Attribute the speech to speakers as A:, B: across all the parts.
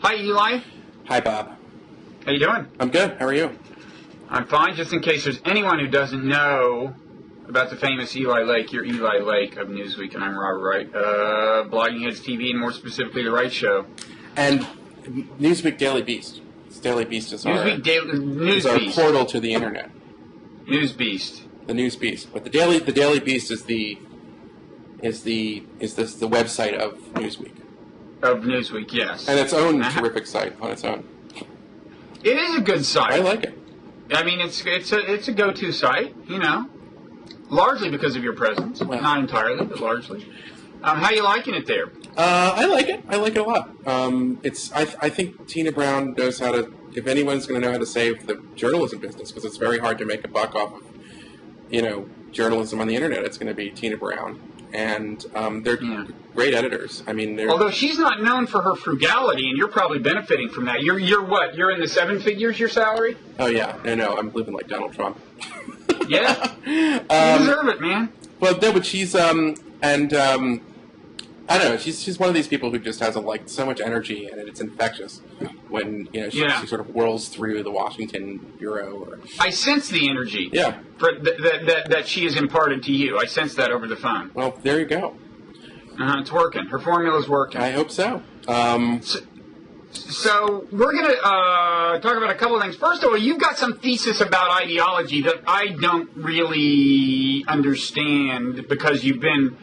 A: Hi, Eli.
B: Hi, Bob.
A: How you doing?
B: I'm good. How are you?
A: I'm fine. Just in case there's anyone who doesn't know about the famous Eli Lake, you're Eli Lake of Newsweek, and I'm Robert Wright. Blogging Heads TV, and more specifically, The Wright Show.
B: And Newsweek Daily Beast. Daily Beast is
A: News
B: our
A: Beast.
B: portal to the internet.
A: News Beast.
B: The News Beast. But the Daily Beast is the website of Newsweek.
A: Of Newsweek, yes.
B: And its own terrific site on its own.
A: It is a good site.
B: I like it.
A: I mean, it's a go-to site, you know, largely because of your presence.
B: Well,
A: not entirely, but largely. How you liking it there?
B: I like it. I like it a lot. I think Tina Brown knows how to. If anyone's going to know how to save the journalism business, because it's very hard to make a buck off of, journalism on the internet, it's going to be Tina Brown. And they're great editors. I mean,
A: although she's not known for her frugality, and you're probably benefiting from that. You're what? You're in the seven figures, your salary?
B: Oh yeah, no, I'm living like Donald Trump.
A: Yeah, you deserve it, man.
B: Well, no, but she's I don't know. She's one of these people who just has so much energy, and it's infectious. When she sort of whirls through the Washington bureau.
A: I sense the energy.
B: Yeah.
A: That she has imparted to you. I sense that over the phone.
B: Well, there you go.
A: It's working. Her formula's working.
B: I hope so.
A: So we're going to talk about a couple of things. First of all, you've got some thesis about ideology that I don't really understand because you've been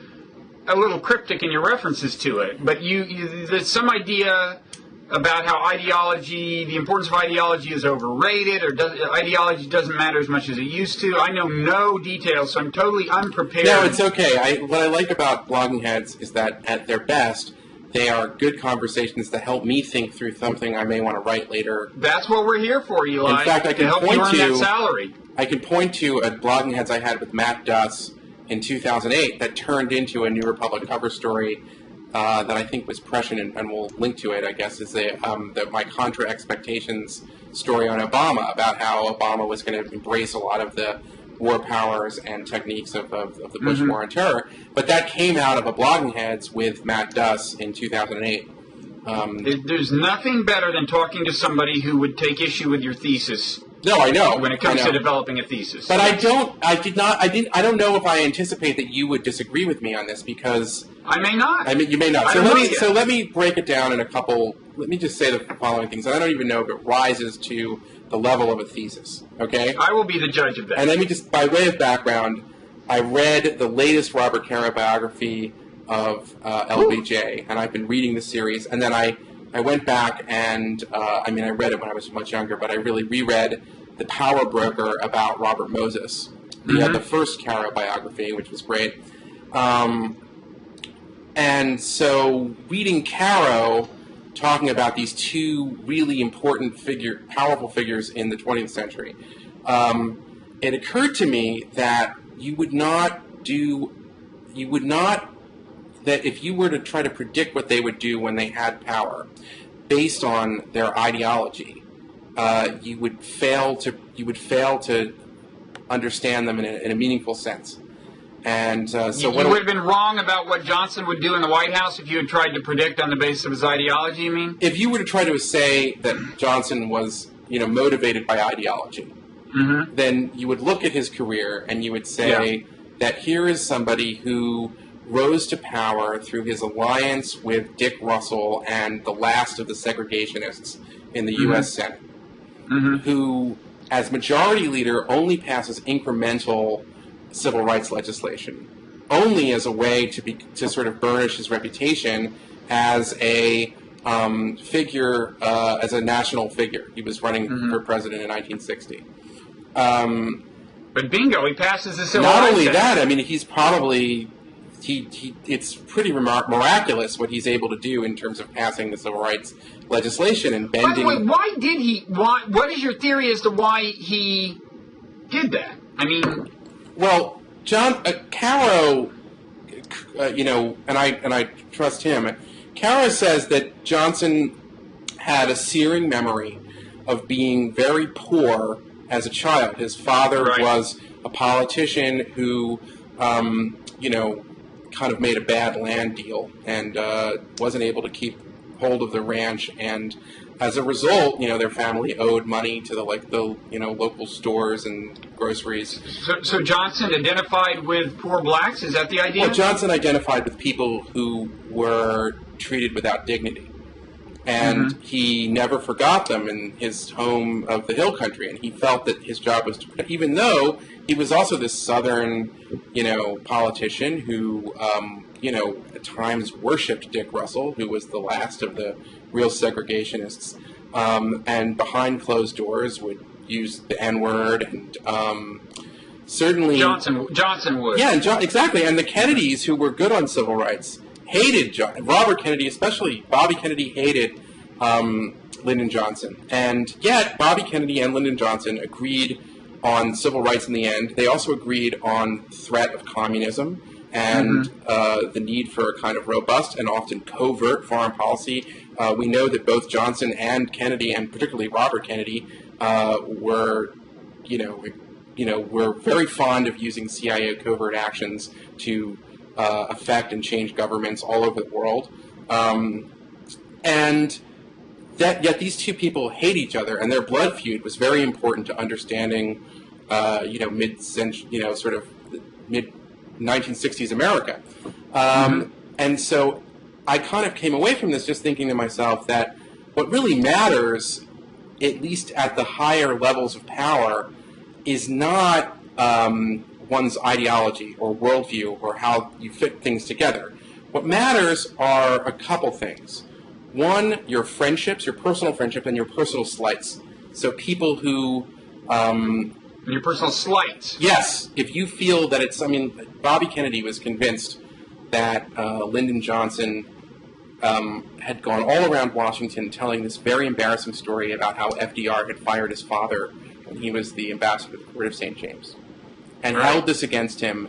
A: a little cryptic in your references to it. But there's some idea about how the importance of ideology is overrated, or ideology doesn't matter as much as it used to. I know no details, so I'm totally unprepared.
B: No, it's okay. What I like about Blogging Heads is that at their best, they are good conversations that help me think through something I may want to write later.
A: That's what we're here for, Eli.
B: In fact, I can
A: help you earn that salary.
B: I can point to a Blogging Heads I had with Matt Duss in 2008 that turned into a New Republic cover story that I think was prescient, and we'll link to it, I guess, is my Contra Expectations story on Obama, about how Obama was going to embrace a lot of the war powers and techniques of the Bush War on Terror. But that came out of a Blogging Heads with Matt Duss in 2008.
A: There's nothing better than talking to somebody who would take issue with your thesis.
B: No, I know.
A: When it comes to developing a thesis.
B: But I don't know if I anticipate that you would disagree with me on this, because
A: I may not.
B: I mean, you may not. So let me break it down in a couple. Let me just say the following things. I don't even know if it rises to the level of a thesis. Okay?
A: I will be the judge of that.
B: And let me just, by way of background, I read the latest Robert Caro biography of LBJ, and I've been reading the series, and then I went back and, I read it when I was much younger, but I really reread The Power Broker about Robert Moses, the first Caro biography, which was great. And so reading Caro, talking about these two really important powerful figures in the 20th century, it occurred to me that that if you were to try to predict what they would do when they had power, based on their ideology, you would fail to understand them in a meaningful sense. And so
A: you would have been wrong about what Johnson would do in the White House if you had tried to predict on the basis of his ideology. You mean?
B: If you were to try to say that Johnson was, motivated by ideology, then you would look at his career and you would say that here is somebody who rose to power through his alliance with Dick Russell and the last of the segregationists in the U.S. Senate, who, as majority leader, only passes incremental civil rights legislation, only as a way to sort of burnish his reputation as a figure, as a national figure. He was running for president in 1960.
A: But bingo, he passes the civil rights.
B: Not only that, I mean, he's probably... it's pretty miraculous what he's able to do in terms of passing the civil rights legislation and bending...
A: By the way, what is your theory as to why he did that? I mean...
B: Well, Caro, and I trust him. Caro says that Johnson had a searing memory of being very poor as a child. His father was a politician who, kind of made a bad land deal and wasn't able to keep hold of the ranch, and as a result, their family owed money to the local stores and groceries.
A: So Johnson identified with poor blacks? Is that the idea?
B: Well, Johnson identified with people who were treated without dignity. And he never forgot them in his home of the hill country, and he felt that his job was to, even though he was also this southern, politician who, at times worshipped Dick Russell, who was the last of the real segregationists, and behind closed doors would use the N-word, and certainly
A: Johnson would.
B: Yeah, exactly. And the Kennedys, who were good on civil rights, hated Robert Kennedy, especially Bobby Kennedy, hated Lyndon Johnson. And yet, Bobby Kennedy and Lyndon Johnson agreed on civil rights in the end. They also agreed on the threat of communism and the need for a kind of robust and often covert foreign policy. We know that both Johnson and Kennedy, and particularly Robert Kennedy, were very fond of using CIA covert actions to affect and change governments all over the world, and yet these two people hate each other, and their blood feud was very important to understanding, sort of mid 1960s America, and so I kind of came away from this just thinking to myself that what really matters, at least at the higher levels of power, is not one's ideology or worldview or how you fit things together. What matters are a couple things. One, your friendships, your personal friendships, and your personal slights. So people who...
A: your personal slights?
B: Yes. If you feel that it's... Bobby Kennedy was convinced that Lyndon Johnson had gone all around Washington telling this very embarrassing story about how FDR had fired his father when he was the ambassador to the court of St. James, and held this against him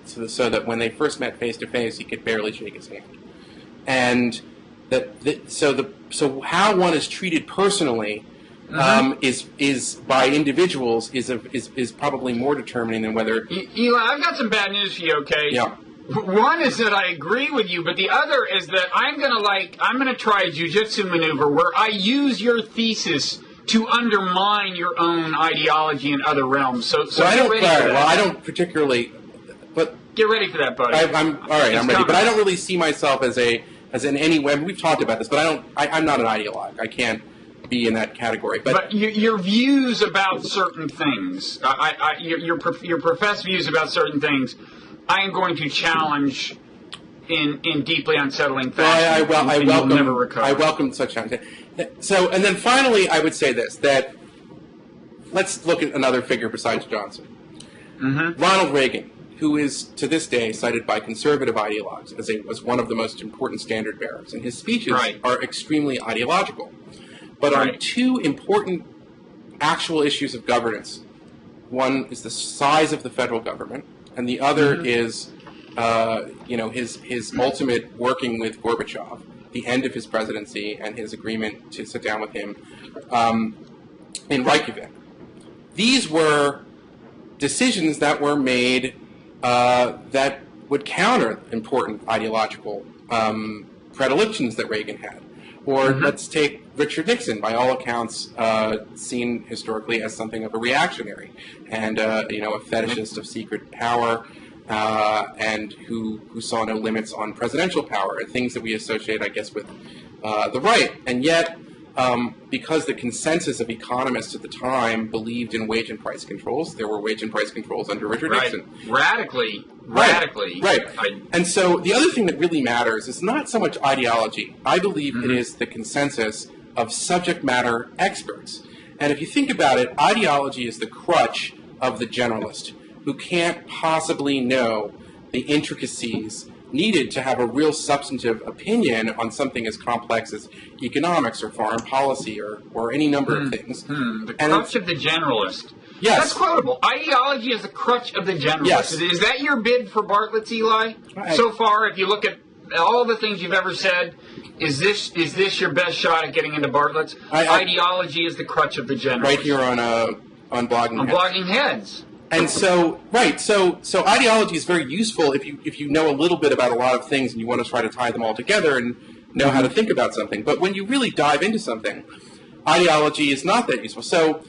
B: so that when they first met face to face, he could barely shake his hand. And so how one is treated personally is by individuals is probably more determining than whether.
A: Eli, I've got some bad news for you. Okay.
B: Yeah.
A: One is that I agree with you, but the other is that I'm gonna try a jujitsu maneuver where I use your thesis to undermine your own ideology in other realms. So
B: I don't particularly, but
A: get ready for that, buddy.
B: I'm all right. I'm ready, but I don't really see myself as in any way. We've talked about this, but I'm not an ideologue. I can't be in that category. But
A: your views about certain things, your professed views about certain things, I am going to challenge in deeply unsettling fashion.
B: I welcome such challenge. So, and then finally, I would say this, that let's look at another figure besides Johnson. Ronald Reagan, who is, to this day, cited by conservative ideologues as one of the most important standard bearers. And his speeches are extremely ideological. But on two important actual issues of governance, one is the size of the federal government, and the other is his ultimate working with Gorbachev, the end of his presidency, and his agreement to sit down with him in Reykjavik. These were decisions that were made that would counter important ideological predilections that Reagan had. Or let's take Richard Nixon, by all accounts seen historically as something of a reactionary and a fetishist of secret power, and who saw no limits on presidential power, and things that we associate, I guess, with the right. And yet, because the consensus of economists at the time believed in wage and price controls, there were wage and price controls under Richard Nixon.
A: Radically.
B: Right. And so the other thing that really matters is not so much ideology. I believe it is the consensus of subject matter experts. And if you think about it, ideology is the crutch of the generalist, who can't possibly know the intricacies needed to have a real substantive opinion on something as complex as economics or foreign policy or any number of things.
A: The crutch of the generalist.
B: Yes.
A: That's quotable. Ideology is the crutch of the generalist.
B: Yes.
A: Is that your bid for Bartlett's, Eli? So far, if you look at all the things you've ever said, is this your best shot at getting into Bartlett's? Ideology is the crutch of the generalist.
B: Right here on Blogging Heads.
A: On Blogging Heads.
B: And so ideology is very useful if you know a little bit about a lot of things and you want to try to tie them all together. And know how to think about something. But when you really dive into something, ideology is not that useful. So,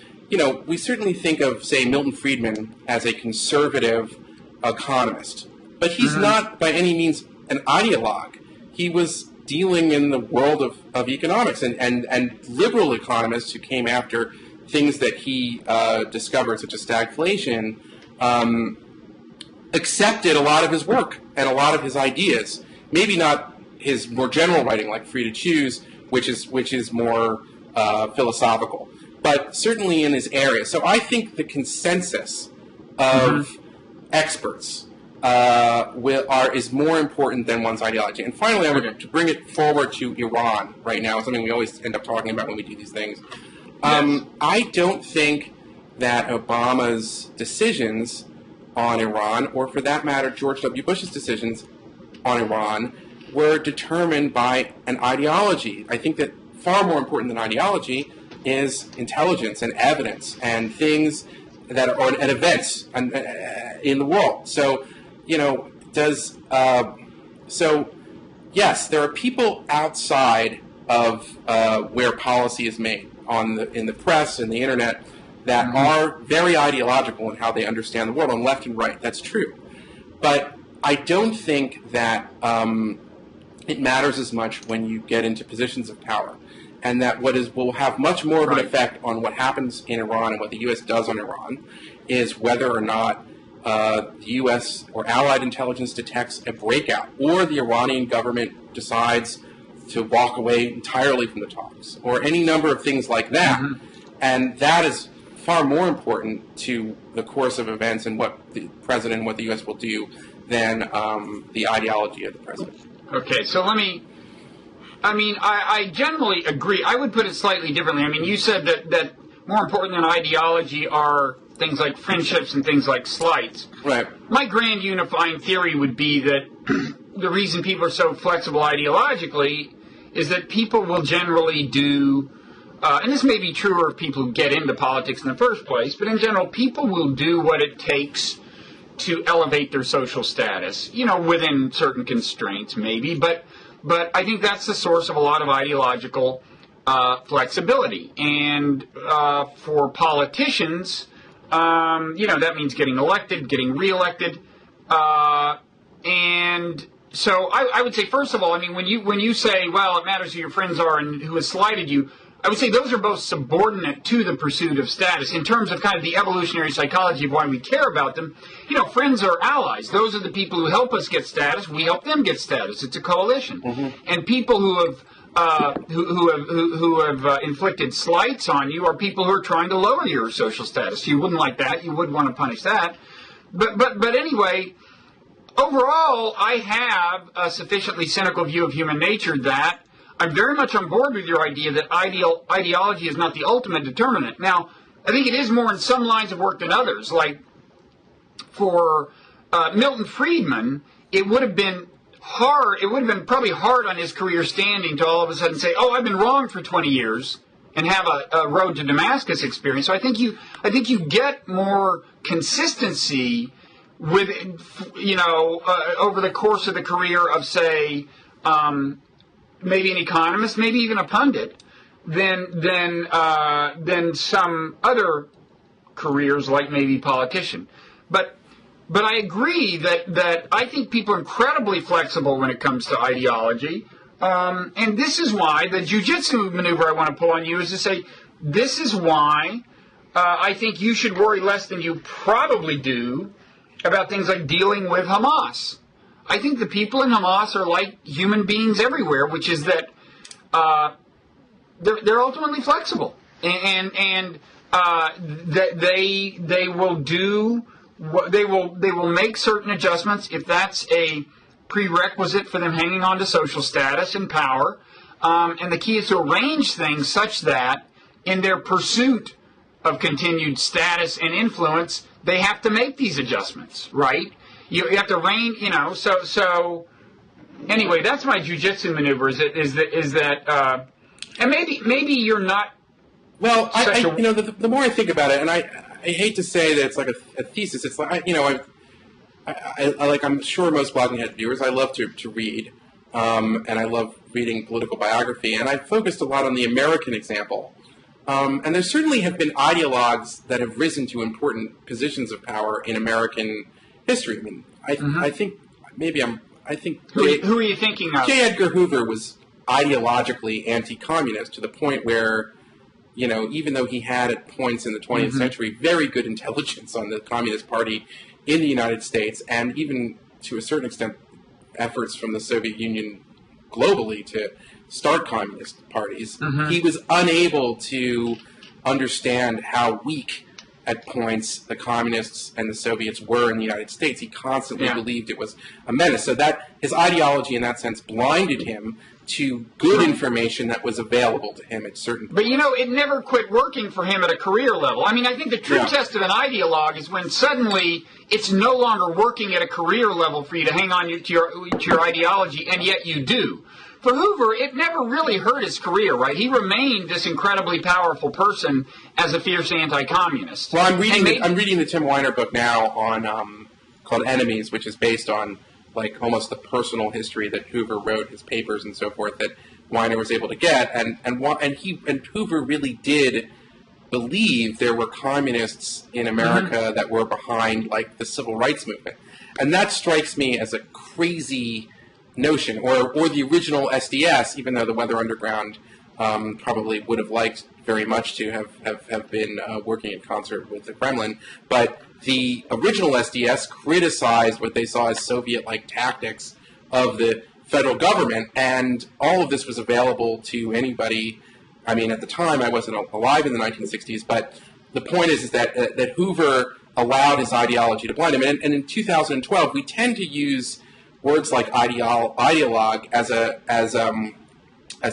B: we certainly think of, say, Milton Friedman as a conservative economist. But he's not by any means an ideologue. He was dealing in the world of economics, and liberal economists who came after things that he discovered, such as stagflation, accepted a lot of his work and a lot of his ideas. Maybe not his more general writing, like Free to Choose, which is more philosophical, but certainly in his area. So I think the consensus of experts is more important than one's ideology. And finally, I would to bring it forward to Iran right now, something we always end up talking about when we do these things. I don't think that Obama's decisions on Iran, or for that matter, George W. Bush's decisions on Iran, were determined by an ideology. I think that far more important than ideology is intelligence and evidence and things that are and events in the world. So, yes, there are people outside of where policy is made in the press and the internet that are very ideological in how they understand the world on left and right. That's true. But I don't think that it matters as much when you get into positions of power, and that will have much more of an effect on what happens in Iran and what the U.S. does on Iran is whether or not the U.S. or allied intelligence detects a breakout, or the Iranian government decides to walk away entirely from the talks, or any number of things like that. And that is far more important to the course of events and what the president and what the U.S. will do than the ideology of the president.
A: Okay, so I generally agree. I would put it slightly differently. I mean, you said that more important than ideology are things like friendships and things like slights.
B: Right.
A: My grand unifying theory would be that the reason people are so flexible ideologically is that people will generally do, and this may be truer of people who get into politics in the first place, but in general, people will do what it takes to elevate their social status, within certain constraints maybe, but I think that's the source of a lot of ideological flexibility. And for politicians, that means getting elected, getting reelected, and so I would say, first of all, I mean, when you say, well, it matters who your friends are and who has slighted you, I would say those are both subordinate to the pursuit of status in terms of kind of the evolutionary psychology of why we care about them. Friends are allies. Those are the people who help us get status. We help them get status. It's a coalition. And people who have inflicted slights on you are people who are trying to lower your social status. You wouldn't like that. You would want to punish that. But anyway, overall, I have a sufficiently cynical view of human nature that I'm very much on board with your idea that ideology is not the ultimate determinant. Now, I think it is more in some lines of work than others. Like for Milton Friedman, it would have been hard. It would have been probably hard on his career standing to all of a sudden say, "Oh, I've been wrong for 20 years," and have a road to Damascus experience. So I think you get more consistency with over the course of the career of, say, maybe an economist, maybe even a pundit, than some other careers like maybe politician. But I agree that I think people are incredibly flexible when it comes to ideology. And this is why the jujitsu maneuver I want to pull on you is to say, this is why I think you should worry less than you probably do about things like dealing with Hamas. I think the people in Hamas are like human beings everywhere, which is that they're ultimately flexible, and that they will do they will make certain adjustments if that's a prerequisite for them hanging on to social status and power. And the key is to arrange things such that in their pursuit of continued status and influence, they have to make these adjustments, right? You have to so anyway, that's my jujitsu maneuver. Is that and maybe you're not.
B: Well, the more I think about it, and I hate to say that it's like a thesis. It's like I'm sure most blogging head viewers. I love to read, and I love reading political biography, and I focused a lot on the American example. And there certainly have been ideologues that have risen to important positions of power in American history. I mean, I think maybe I think
A: who are you thinking of?
B: J. Edgar Hoover was ideologically anti-communist to the point where, you know, even though he had at points in the 20th century very good intelligence on the Communist Party in the United States, and even to a certain extent efforts from the Soviet Union globally to start communist parties, he was unable to understand how weak at points the communists and the Soviets were in the United States. He constantly believed it was a menace. So that his ideology in that sense blinded him to good information that was available to him at certain points.
A: But, you know, it never quit working for him at a career level. I mean, I think the true test of an ideologue is when suddenly it's no longer working at a career level for you to hang on to your ideology, and yet you do. For Hoover, it never really hurt his career, right? He remained this incredibly powerful person as a fierce anti-communist.
B: Well, I'm reading the Tim Weiner book now on called Enemies, which is based on like almost the personal history that Hoover wrote, his papers and so forth that Weiner was able to get, and Hoover really did believe there were communists in America that were behind like the civil rights movement, and that strikes me as a crazy notion, or the original SDS, even though the Weather Underground probably would have liked very much to have been working in concert with the Kremlin, but the original SDS criticized what they saw as Soviet-like tactics of the federal government, and all of this was available to anybody. I mean, at the time, I wasn't alive in the 1960s, but the point is that Hoover allowed his ideology to blind him. And in 2012, we tend to use words like ideologue as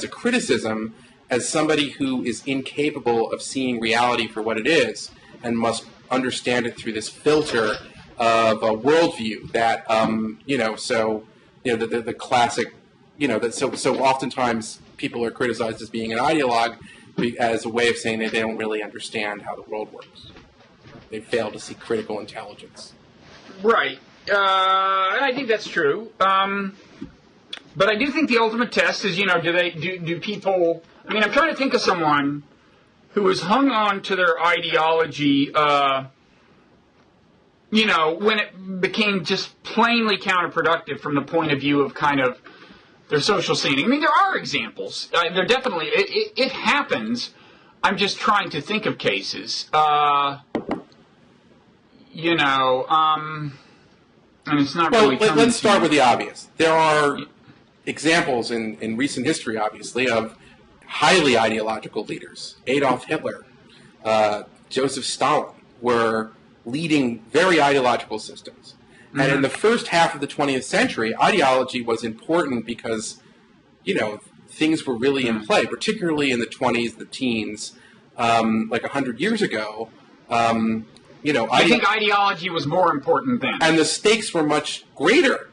B: a criticism, as somebody who is incapable of seeing reality for what it is and must understand it through this filter of a worldview that the classic, that so oftentimes people are criticized as being an ideologue as a way of saying that they don't really understand how the world works. They fail to see critical intelligence.
A: Right. And I think that's true. But I do think the ultimate test is, do people... I mean, I'm trying to think of someone who has hung on to their ideology, when it became just plainly counterproductive from the point of view of kind of their social standing. I mean, there are examples. There definitely... It happens. I'm just trying to think of cases. And it's not really
B: let's start with the obvious. There are examples in recent history, obviously, of highly ideological leaders. Adolf Hitler, Joseph Stalin were leading very ideological systems. And in the first half of the 20th century, ideology was important because, things were really in play, particularly in the 20s, the teens, like 100 years ago.
A: I think ideology was more important then.
B: And the stakes were much greater.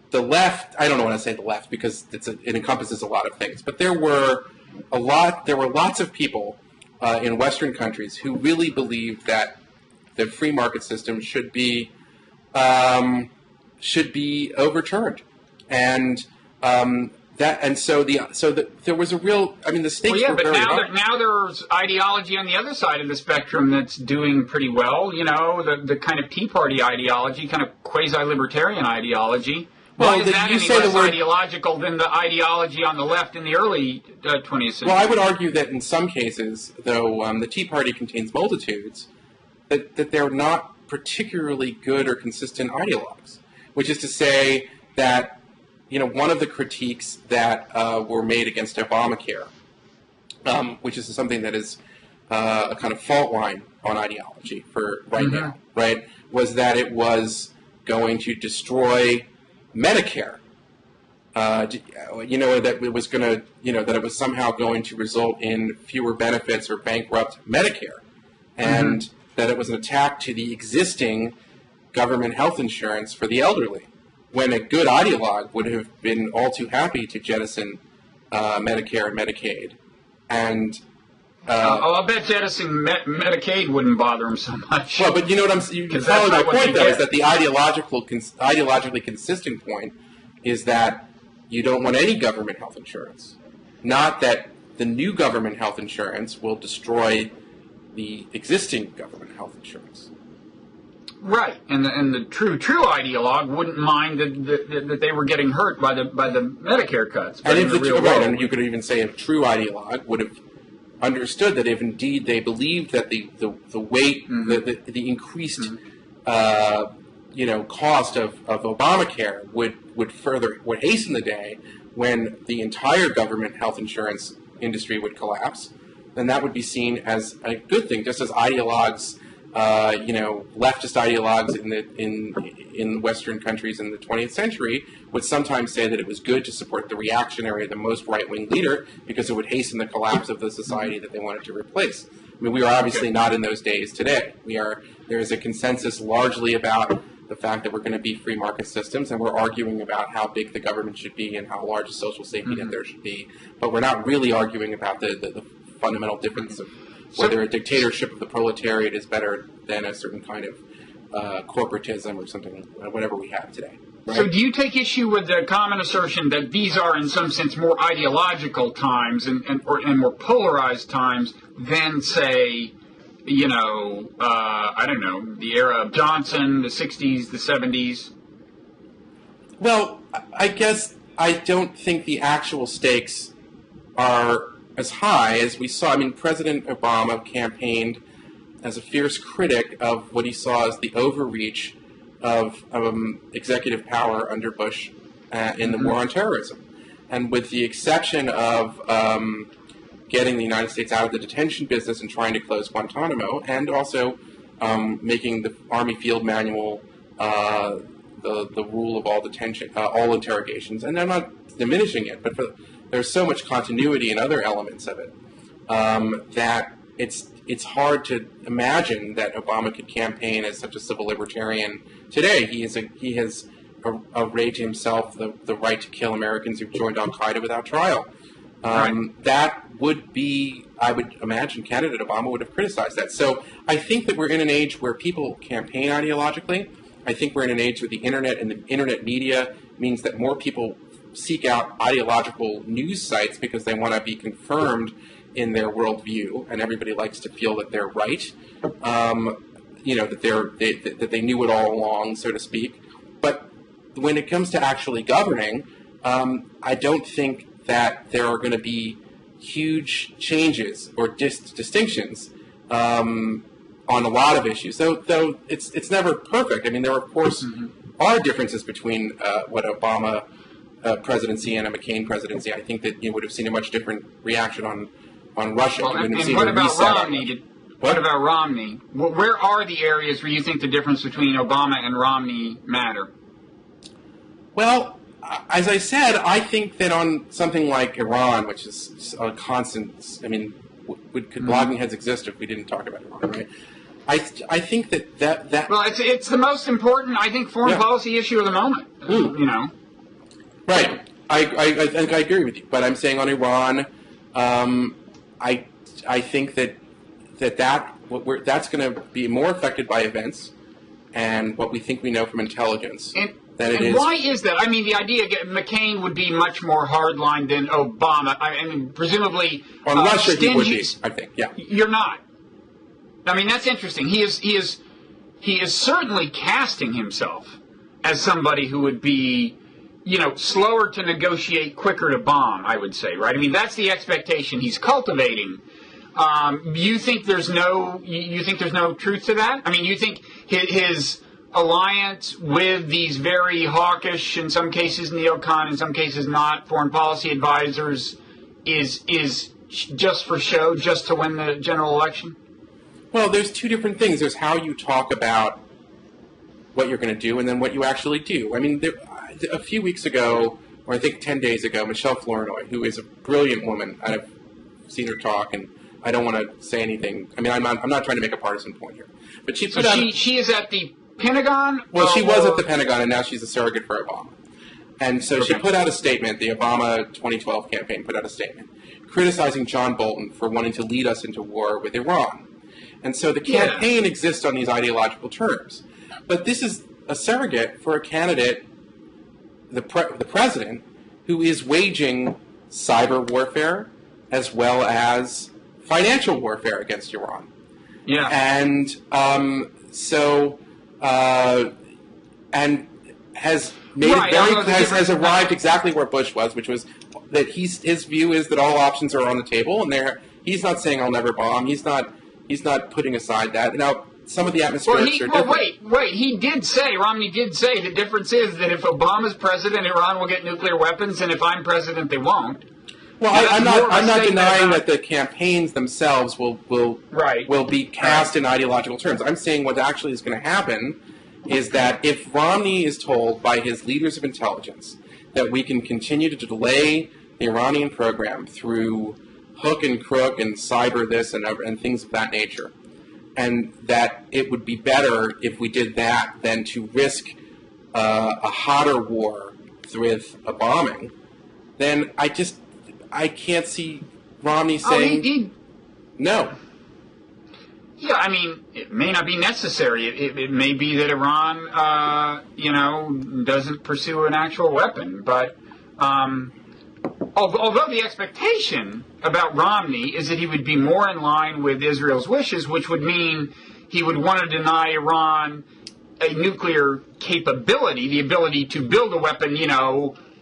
B: The left, I don't want to say the left because it encompasses a lot of things, but there were lots of people in Western countries who really believed that the free market system should be overturned. And there was a real, the stakes were very high.
A: But now there's ideology on the other side of the spectrum that's doing pretty well. The kind of Tea Party ideology, kind of quasi-libertarian ideology. Why is that any less ideological than the ideology on the left in the early 20th century?
B: Well, I would argue that in some cases, though the Tea Party contains multitudes, that they're not particularly good or consistent ideologues. Which is to say that one of the critiques that were made against Obamacare, which is something that is a kind of fault line on ideology for right now, right, was that it was going to destroy Medicare. That it was going to, that it was somehow going to result in fewer benefits or bankrupt Medicare, and that it was an attack to the existing government health insurance for the elderly. When a good ideologue would have been all too happy to jettison Medicare and Medicaid. And
A: I'll bet jettisoning Medicaid wouldn't bother him so much.
B: Well, but you know what you follow my point, though, is that the ideologically consistent point is that you don't want any government health insurance. Not that the new government health insurance will destroy the existing government health insurance.
A: Right, and the true ideologue wouldn't mind that they were getting hurt by the Medicare cuts.
B: And and you could even say a true ideologue would have understood that if indeed they believed that the weight, the increased cost of Obamacare would hasten the day when the entire government health insurance industry would collapse, then that would be seen as a good thing, just as ideologues, leftist ideologues in Western countries in the 20th century would sometimes say that it was good to support the reactionary, the most right-wing leader, because it would hasten the collapse of the society that they wanted to replace. I mean, we are obviously not in those days today. There is a consensus largely about the fact that we're going to be free market systems, and we're arguing about how big the government should be and how large a social safety net there should be. But we're not really arguing about the fundamental difference of whether a dictatorship of the proletariat is better than a certain kind of corporatism or something, whatever we have today. Right?
A: So do you take issue with the common assertion that these are, in some sense, more ideological times and more polarized times than, say, I don't know, the era of Johnson, the 60s, the 70s?
B: Well, I guess I don't think the actual stakes are as high as we saw. I mean, President Obama campaigned as a fierce critic of what he saw as the overreach of executive power under Bush in the war on terrorism. And with the exception of getting the United States out of the detention business and trying to close Guantanamo, and also making the Army Field Manual the rule of all detention, all interrogations. And I'm not diminishing it, but there's so much continuity in other elements of it that it's hard to imagine that Obama could campaign as such a civil libertarian today. He has arrayed to himself the right to kill Americans who've joined Al-Qaeda without trial. That would be, I would imagine, candidate Obama would have criticized that. So I think that we're in an age where people campaign ideologically. I think we're in an age where the internet and the internet media means that more people seek out ideological news sites because they want to be confirmed in their worldview, and everybody likes to feel that they're right. That they knew it all along, so to speak. But when it comes to actually governing, I don't think that there are going to be huge changes or distinctions on a lot of issues. Though it's never perfect. I mean, there of course are differences between what Obama presidency and a McCain presidency. I think that you would have seen a much different reaction on Russia.
A: Well, and what about Romney? What about Romney? Where are the areas where you think the difference between Obama and Romney matter?
B: Well, as I said, I think that on something like Iran, which is a constant, I mean, could blogging heads exist if we didn't talk about Iran, right? I think that
A: well, it's the most important, I think, foreign policy issue of the moment.
B: Right. I think I agree with you, but I'm saying on Iran, I think that's going to be more affected by events and what we think we know from intelligence.
A: And why is that? I mean, the idea McCain would be much more hardline than Obama. I mean, presumably
B: on Russia he would be, I think. Yeah,
A: you're not. I mean, that's interesting. He is certainly casting himself as somebody who would be, slower to negotiate, quicker to bomb, I would say, right? I mean, that's the expectation he's cultivating. You think there's no truth to that? I mean, you think his alliance with these very hawkish, in some cases neocon, in some cases not, foreign policy advisors is just for show, just to win the general election?
B: Well, there's two different things. There's how you talk about what you're going to do and then what you actually do. I mean, a few weeks ago, or I think 10 days ago, Michelle Flournoy, who is a brilliant woman, I've seen her talk, and I don't want to say anything. I mean, I'm not trying to make a partisan point here. But she
A: is at the Pentagon?
B: Well, she was at the Pentagon, and now she's a surrogate for Obama. And so she put out a statement, the Obama 2012 campaign put out a statement, criticizing John Bolton for wanting to lead us into war with Iran. And so the campaign exists on these ideological terms. But this is a surrogate for a candidate, the president, who is waging cyber warfare as well as financial warfare against Iran.
A: Yeah.
B: And and has made
A: Right,
B: has arrived exactly where Bush was, which was that his view is that all options are on the table, and he's not saying I'll never bomb. He's not putting aside that. Now, some of the atmospherics are different.
A: Wait. Romney did say the difference is that if Obama's president, Iran will get nuclear weapons, and if I'm president, they won't.
B: Well, I'm not denying that the campaigns themselves will be cast in ideological terms. I'm saying what actually is going to happen is that if Romney is told by his leaders of intelligence that we can continue to delay the Iranian program through hook and crook and cyber this and things of that nature, and that it would be better if we did that than to risk a hotter war with a bombing, then I can't see Romney saying no.
A: Yeah, I mean, it may not be necessary. It may be that Iran, doesn't pursue an actual weapon. But although the expectation about Romney is that he would be more in line with Israel's wishes, which would mean he would want to deny Iran a nuclear capability, the ability to build a weapon,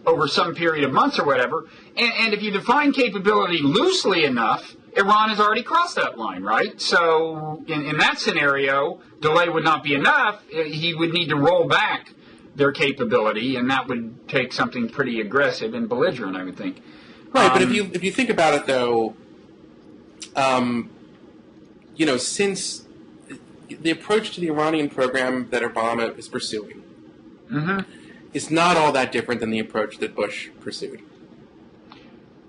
A: over some period of months or whatever. And if you define capability loosely enough, Iran has already crossed that line, right? So in that scenario, delay would not be enough. He would need to roll back their capability, and that would take something pretty aggressive and belligerent, I would think.
B: Right, but if you think about it, though, since the approach to the Iranian program that Obama is pursuing is not all that different than the approach that Bush pursued.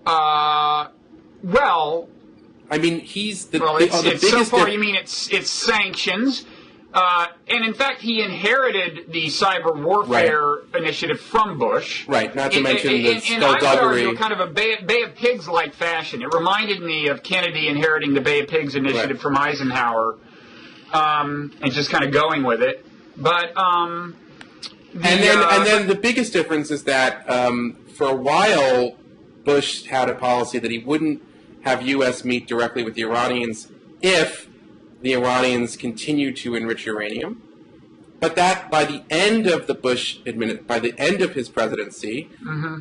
A: Well,
B: I mean, he's the
A: biggest. So far, you mean it's sanctions, and in fact, he inherited the cyber warfare initiative from Bush.
B: Right. Not to mention the skullduggery.
A: I would argue kind of a Bay of Pigs-like fashion. It reminded me of Kennedy inheriting the Bay of Pigs initiative from Eisenhower, and just kind of going with it. But
B: then the biggest difference is that for a while, Bush had a policy that he wouldn't have U.S. meet directly with the Iranians if the Iranians continue to enrich uranium. But that by the end of his presidency,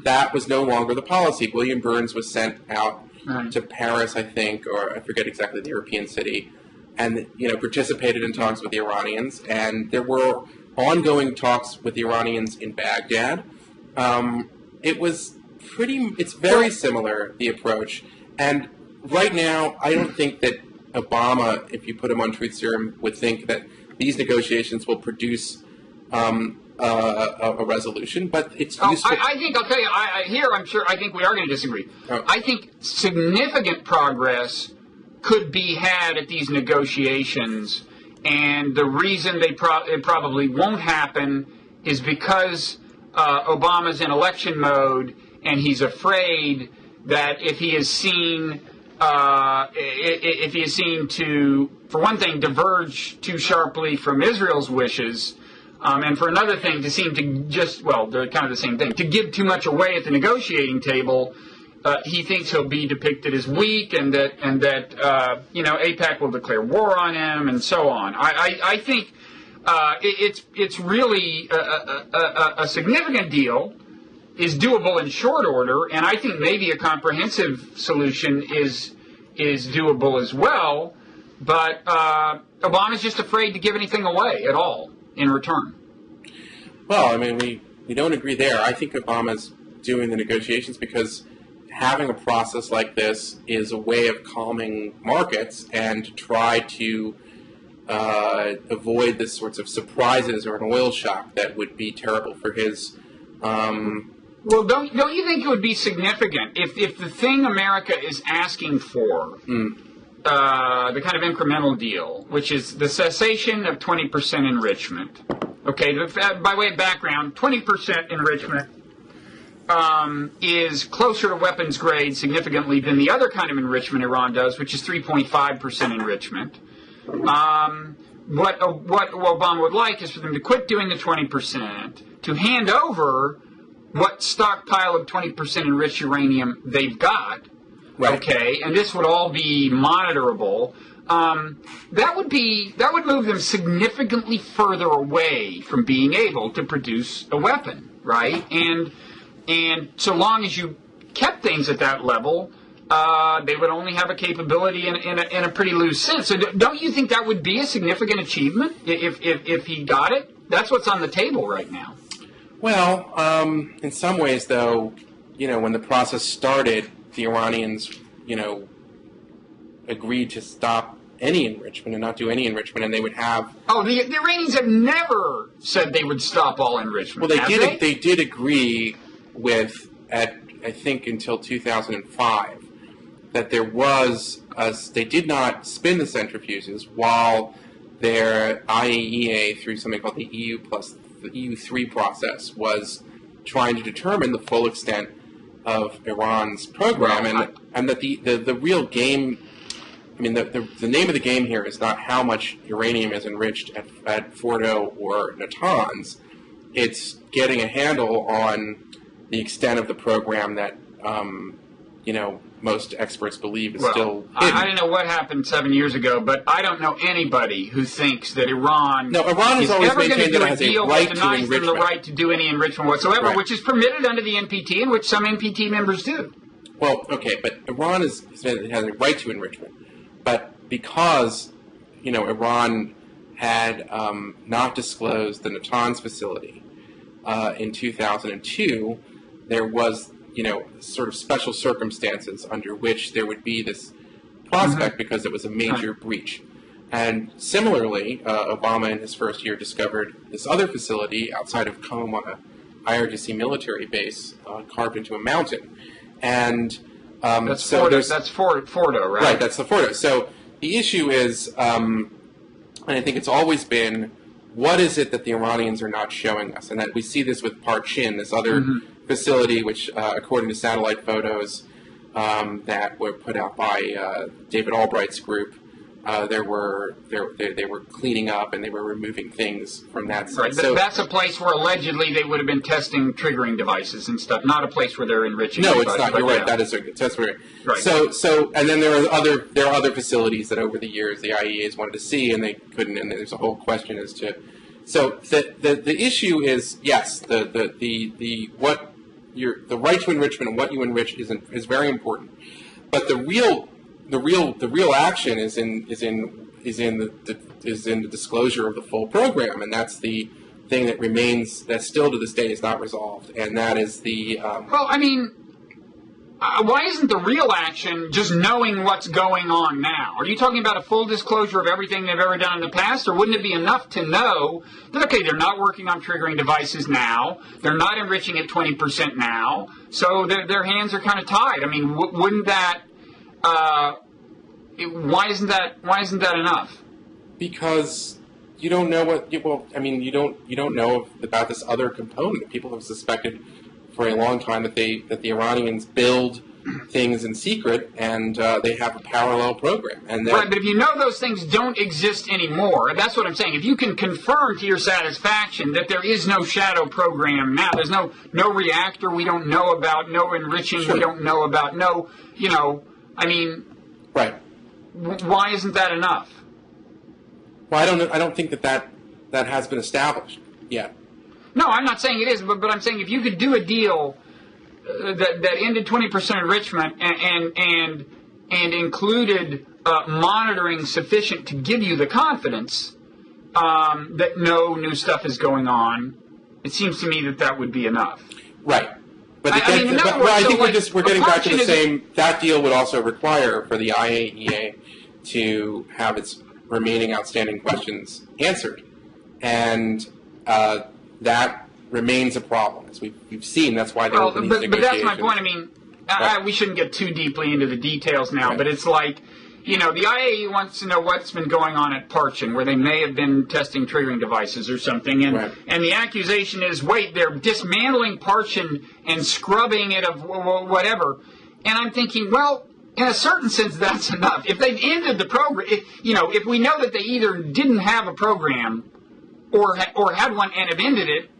B: that was no longer the policy. William Burns was sent out to Paris, I think, or I forget exactly the European city, and participated in talks with the Iranians. And there were ongoing talks with the Iranians in Baghdad. It's very similar, the approach. And right now, I don't think that Obama, if you put him on Truth Serum, would think that these negotiations will produce a resolution. But it's useful.
A: I think, I'll tell you, I think we are going to disagree. Oh. I think significant progress could be had at these negotiations. And the reason it probably won't happen is because Obama's in election mode, and he's afraid that if he is seen to, for one thing, diverge too sharply from Israel's wishes, and for another thing, to seem to they're kind of the same thing, to give too much away at the negotiating table, he thinks he'll be depicted as weak, and that AIPAC will declare war on him, and so on. I think it's really a significant deal. Is doable in short order, and I think maybe a comprehensive solution is doable as well. But Obama's just afraid to give anything away at all in return.
B: Well, I mean, we don't agree there. I think Obama's doing the negotiations because having a process like this is a way of calming markets and to try to avoid the sorts of surprises or an oil shock that would be terrible for his.
A: Well, don't you think it would be significant if the thing America is asking for, the kind of incremental deal, which is the cessation of 20% enrichment? Okay, by way of background, 20% enrichment is closer to weapons grade significantly than the other kind of enrichment Iran does, which is 3.5% enrichment. What Obama would like is for them to quit doing the 20%, to hand over what stockpile of 20% enriched uranium they've got.
B: Right.
A: Okay, and this would all be monitorable. That would move them significantly further away from being able to produce a weapon, right? And so long as you kept things at that level, they would only have a capability in a pretty loose sense. So don't you think that would be a significant achievement if he got it? That's what's on the table right now.
B: Well, in some ways, though, when the process started, the Iranians, agreed to stop any enrichment and not do any enrichment, and they would have...
A: Oh, the Iranians have never said they would stop all enrichment.
B: Well, they did agree with, I think until 2005, that there was... they did not spin the centrifuges while their IAEA, through something called the the EU3 process, was trying to determine the full extent of Iran's program, and that the real game... I mean, the name of the game here is not how much uranium is enriched at Fordo or Natanz. It's getting a handle on the extent of the program that, most experts believe is still hidden.
A: I don't know what happened 7 years ago, but I don't know anybody who thinks that Iran
B: has always maintained that it has a right to enrichment.
A: Them the right to do any enrichment whatsoever,
B: right.
A: Which is permitted under the NPT, and which some NPT members do.
B: Well, okay, but Iran has a right to enrichment. But because, Iran had not disclosed the Natanz facility in 2002, there was, sort of special circumstances under which there would be this prospect because it was a major breach. And similarly, Obama in his first year discovered this other facility outside of Qom on a IRGC military base carved into a mountain. And...
A: that's Fordo, right?
B: Right, that's the Fordo. So the issue is, and I think it's always been, what is it that the Iranians are not showing us? And that we see this with Parchin, this other facility, which, according to satellite photos that were put out by David Albright's group, they were cleaning up and they were removing things from that site.
A: Right. So that's a place where allegedly they would have been testing triggering devices and stuff, not a place where they're enriching.
B: No, it's not. You're right. That is a test where.
A: Right.
B: So, and then there are other facilities that over the years the IAEAs wanted to see and they couldn't, and there's a whole question as to. So the issue is, yes, the right to enrichment and what you enrich is very important, but the real action is in the disclosure of the full program, and that's the thing that still to this day is not resolved, and that is the.
A: Well, I mean, why isn't the real action just knowing what's going on now? Are you talking about a full disclosure of everything they've ever done in the past, or wouldn't it be enough to know that, okay, they're not working on triggering devices now, they're not enriching at 20% now, so their hands are kind of tied? I mean, wouldn't that... why isn't that enough? Because
B: you don't know you don't know about this other component that people have suspected for a long time, that the Iranians build things in secret and they have a parallel program. And
A: right, but if you know those things don't exist anymore, that's what I'm saying. If you can confirm to your satisfaction that there is no shadow program now, there's no reactor we don't know about, no enriching we don't know about,
B: right.
A: Why isn't that enough?
B: Well, I don't think that has been established yet.
A: No, I'm not saying it is, but I'm saying if you could do a deal that ended 20% enrichment and included monitoring sufficient to give you the confidence that no new stuff is going on, it seems to me that would be enough.
B: Right. But I think we're getting back to the same. That deal would also require for the IAEA to have its remaining outstanding questions answered, and that remains a problem, as we've seen. That's why they're open these negotiations.
A: But that's my point. I mean, we shouldn't get too deeply into the details now,
B: right.
A: But it's like, the IAEA wants to know what's been going on at Parchin, where they may have been testing triggering devices or something, and
B: right.
A: And the accusation is, wait, they're dismantling Parchin and scrubbing it of whatever. And I'm thinking, well, in a certain sense, that's enough. If they've ended the program, if we know that they either didn't have a program or had one and have ended it,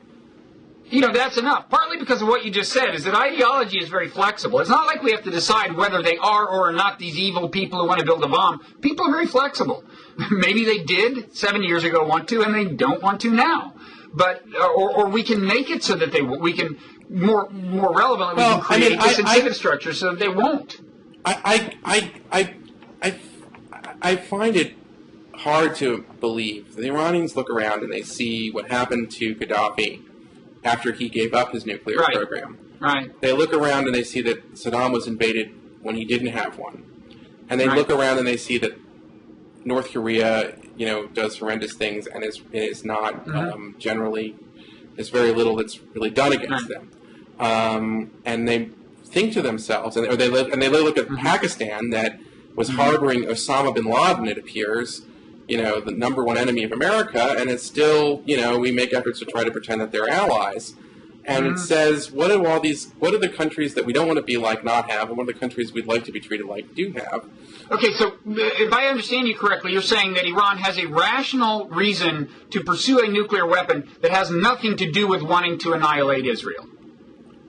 A: that's enough. Partly because of what you just said, is that ideology is very flexible. It's not like we have to decide whether they are or are not these evil people who want to build a bomb. People are very flexible. Maybe they did 7 years ago want to, and they don't want to now. But or we can make it so that we can more relevantly we can create this incentive structure so that they won't.
B: I find it hard to believe. The Iranians look around and they see what happened to Gaddafi after he gave up his nuclear program.
A: Right.
B: They look around and they see that Saddam was invaded when he didn't have one. And they look around and they see that North Korea, does horrendous things and is not generally, there's very little that's really done against them. And they think to themselves, and they look at Pakistan that was harboring Osama bin Laden, it appears, the number one enemy of America, and it's still, we make efforts to try to pretend that they're allies. And it says, what do the countries that we don't want to be like not have, and what do the countries we'd like to be treated like do have?
A: Okay, so if I understand you correctly, you're saying that Iran has a rational reason to pursue a nuclear weapon that has nothing to do with wanting to annihilate Israel.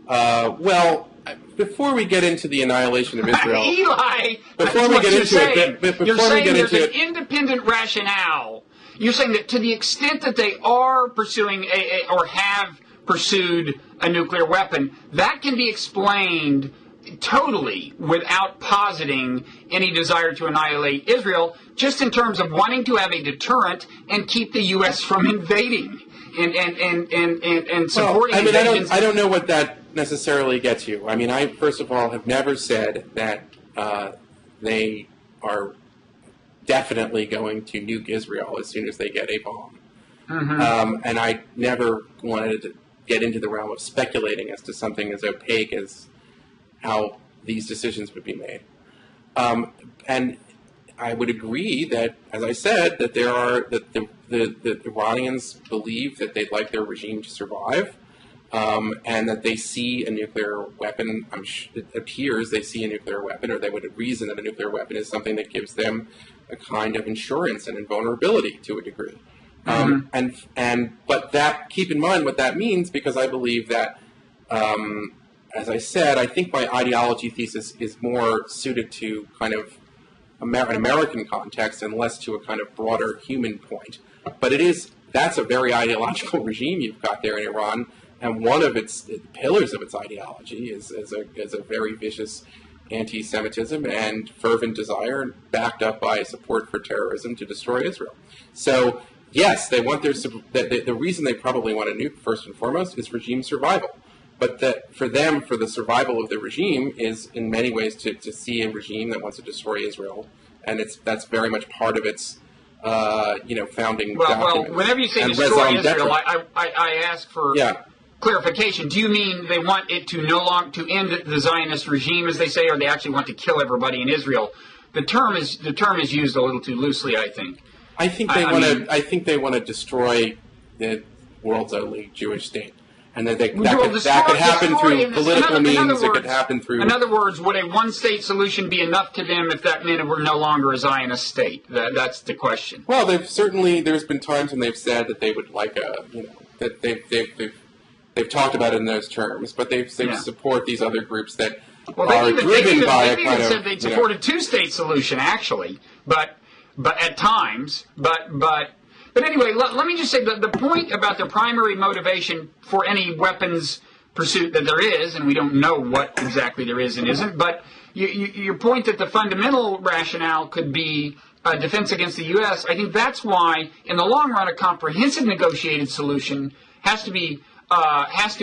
B: Well, before we get into the annihilation of Israel,
A: Eli,
B: before we get into it,
A: you're saying there's an independent rationale. You're saying that to the extent that they are pursuing or have pursued a nuclear weapon, that can be explained totally without positing any desire to annihilate Israel, just in terms of wanting to have a deterrent and keep the U.S. from invading and supporting invasions.
B: I don't know what that necessarily gets you. I mean, I, first of all, have never said that they are definitely going to nuke Israel as soon as they get a bomb. And I never wanted to get into the realm of speculating as to something as opaque as how these decisions would be made. And I would agree that, as I said, that the Iranians believe that they'd like their regime to survive, and that they see a nuclear weapon. It appears they see a nuclear weapon, or they would reason that a nuclear weapon is something that gives them a kind of insurance and invulnerability to a degree. But that, keep in mind what that means, because I believe that, as I said, I think my ideology thesis is more suited to kind of an American context and less to a kind of broader human point. But that's a very ideological regime you've got there in Iran, and one of its pillars of its ideology is a very vicious anti-Semitism and fervent desire, backed up by support for terrorism to destroy Israel. So, yes, they want the reason they probably want to nuke, first and foremost, is regime survival. But that for them, for the survival of the regime, is in many ways to see a regime that wants to destroy Israel, and that's very much part of its founding documents. Well,
A: whenever you say destroy Israel, I ask for clarification. Do you mean they want it to end the Zionist regime, as they say, or they actually want to kill everybody in Israel? The term is used a little too loosely, I think.
B: I think they want to destroy the world's only Jewish state. And that could happen through political means. It could happen through.
A: In other words, would a one-state solution be enough to them if that meant it were no longer a Zionist state? That's the question.
B: Well, there's been times when they've said that they would like that they've talked about it in those terms, but they support these other groups that are driven by a kind of.
A: They'd support a two-state solution, actually, but at times, But anyway, let me just say the point about the primary motivation for any weapons pursuit that there is, and we don't know what exactly there is and isn't, but your point that the fundamental rationale could be defense against the U.S., I think that's why, in the long run, a comprehensive negotiated solution has to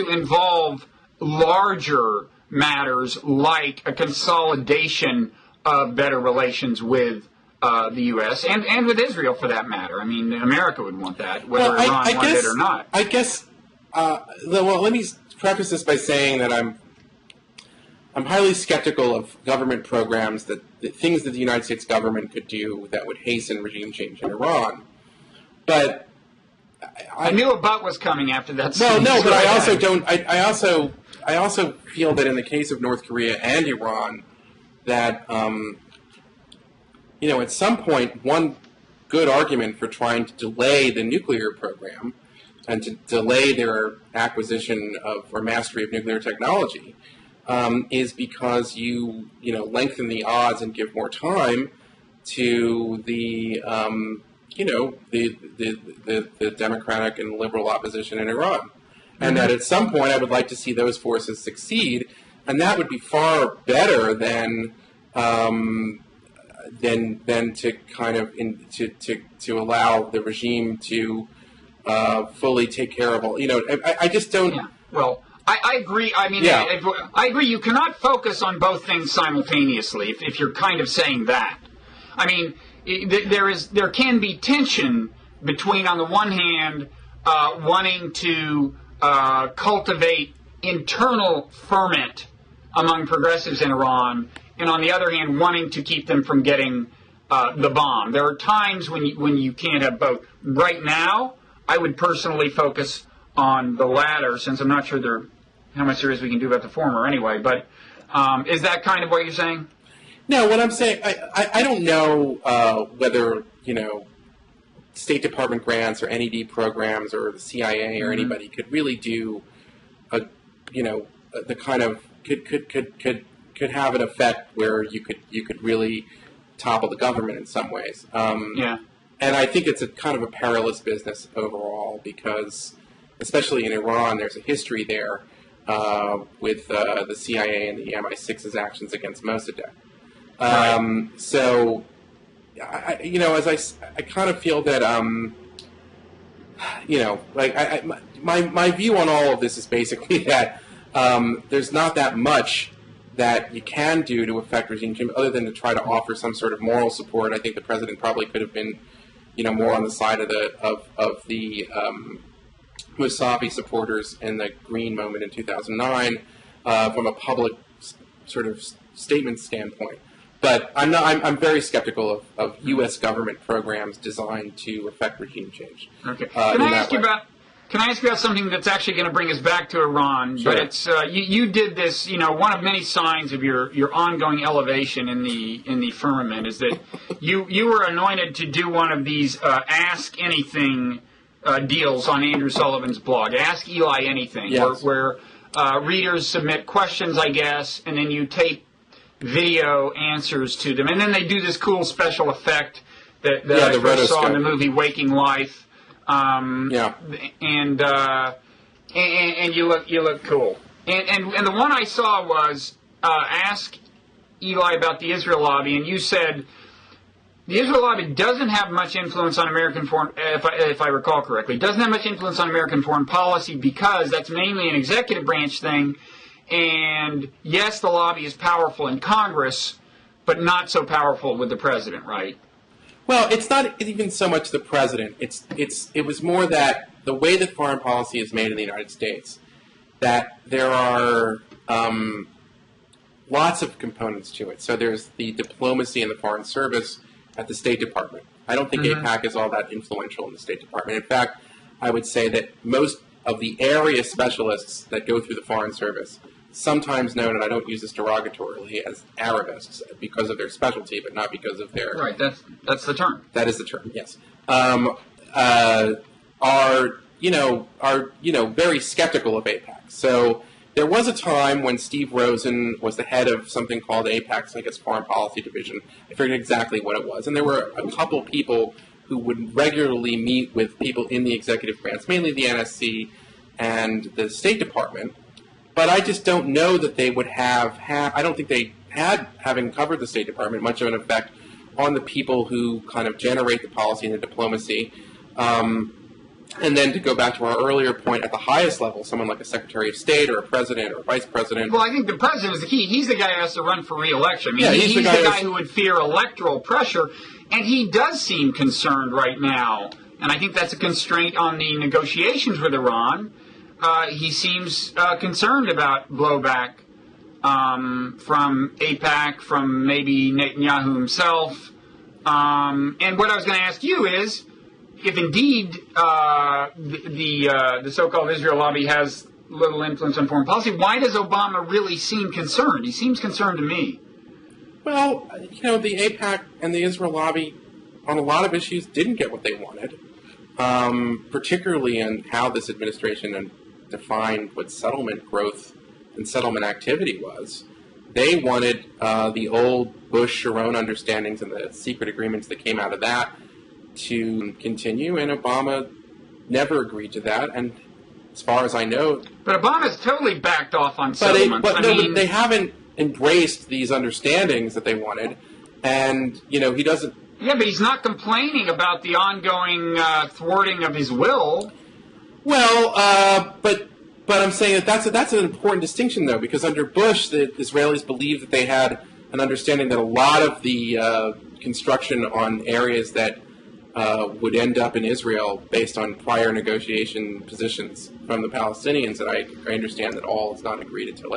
A: involve larger matters like a consolidation of better relations with the U.S. and with Israel, for that matter. I mean, America would want that, whether Iran wanted it or not.
B: I guess. Let me preface this by saying that I'm highly skeptical of government programs the things that the United States government could do that would hasten regime change in Iran. But
A: I knew a but was coming after that.
B: Well, no, but I also don't. I also feel that in the case of North Korea and Iran, that at some point, one good argument for trying to delay the nuclear program and to delay their acquisition of or mastery of nuclear technology is because you lengthen the odds and give more time to the the democratic and liberal opposition in Iran, and that at some point I would like to see those forces succeed, and that would be far better than to kind of to allow the regime to fully take care of all. I just don't.
A: Yeah. Well, I agree. I mean, I agree. You cannot focus on both things simultaneously. If you're kind of saying that, I mean, there can be tension between, on the one hand, wanting to cultivate internal ferment among progressives in Iran, and on the other hand, wanting to keep them from getting the bomb. There are times when you can't have both. Right now, I would personally focus on the latter, since I'm not sure how much there is we can do about the former anyway. But is that kind of what you're saying?
B: No, what I'm saying, I don't know whether, State Department grants or NED programs or the CIA or anybody could really do the kind of could have an effect where you could really topple the government in some ways. And I think it's a kind of a perilous business overall because, especially in Iran, there's a history there with the CIA and the MI6's actions against Mossadegh. So, I kind of feel that, my view on all of this is basically that there's not that much that you can do to affect regime change other than to try to offer some sort of moral support. I think the president probably could have been, more on the side of the Mousavi supporters in the Green moment in 2009 from a public sort of statement standpoint. But I'm very skeptical of U.S. government programs designed to affect regime change.
A: Okay. Can I ask you about something that's actually going to bring us back to Iran?
B: Sure.
A: But it's you did this. One of many signs of your ongoing elevation in the firmament is that you were anointed to do one of these Ask Anything deals on Andrew Sullivan's blog. Ask Eli Anything,
B: yes.
A: where readers submit questions, I guess, and then you tape video answers to them, and then they do this cool special effect that I first saw in the movie Waking Life. And you look cool. And the one I saw was Ask Eli about the Israel lobby, and you said the Israel lobby doesn't have much influence on American foreign, if I recall correctly, doesn't have much influence on American foreign policy because that's mainly an executive branch thing. And yes, the lobby is powerful in Congress, but not so powerful with the president, right?
B: Well, it's not even so much the president. It was more that the way that foreign policy is made in the United States, that there are lots of components to it. So there's the diplomacy and the foreign service at the State Department. I don't think AIPAC is all that influential in the State Department. In fact, I would say that most of the area specialists that go through the foreign service, sometimes known, and I don't use this derogatorily, as Arabists because of their specialty, but not because of their...
A: Right, that's the term.
B: That is the term, yes. Are very skeptical of AIPAC. So there was a time when Steve Rosen was the head of something called AIPAC's, I guess, Foreign Policy Division. I forget exactly what it was. And there were a couple people who would regularly meet with people in the executive branch, mainly the NSC and the State Department. But I just don't know that they would have I don't think they had, having covered the State Department, much of an effect on the people who kind of generate the policy and the diplomacy. And then to go back to our earlier point, at the highest level, someone like a Secretary of State or a President or a Vice President.
A: Well, I think the President is the key. He's the guy who has to run for re-election. I mean,
B: yeah,
A: he's the guy who would fear electoral pressure, and he does seem concerned right now. And I think that's a constraint on the negotiations with Iran. He seems concerned about blowback from AIPAC, from maybe Netanyahu himself. And what I was going to ask you is, if indeed the so-called Israel lobby has little influence on foreign policy, why does Obama really seem concerned? He seems concerned to me.
B: Well, the AIPAC and the Israel lobby on a lot of issues didn't get what they wanted. particularly in how this administration defined what settlement growth and settlement activity was. They wanted the old Bush-Sharon understandings and the secret agreements that came out of that to continue, and Obama never agreed to that. And as far as I know,
A: but Obama's totally backed off on settlements.
B: But they haven't embraced these understandings that they wanted, and he doesn't.
A: Yeah, but he's not complaining about the ongoing thwarting of his will.
B: Well, but I'm saying that's an important distinction, though, because under Bush, the Israelis believed that they had an understanding that a lot of the construction on areas that would end up in Israel based on prior negotiation positions from the Palestinians, that I understand that all is not agreed until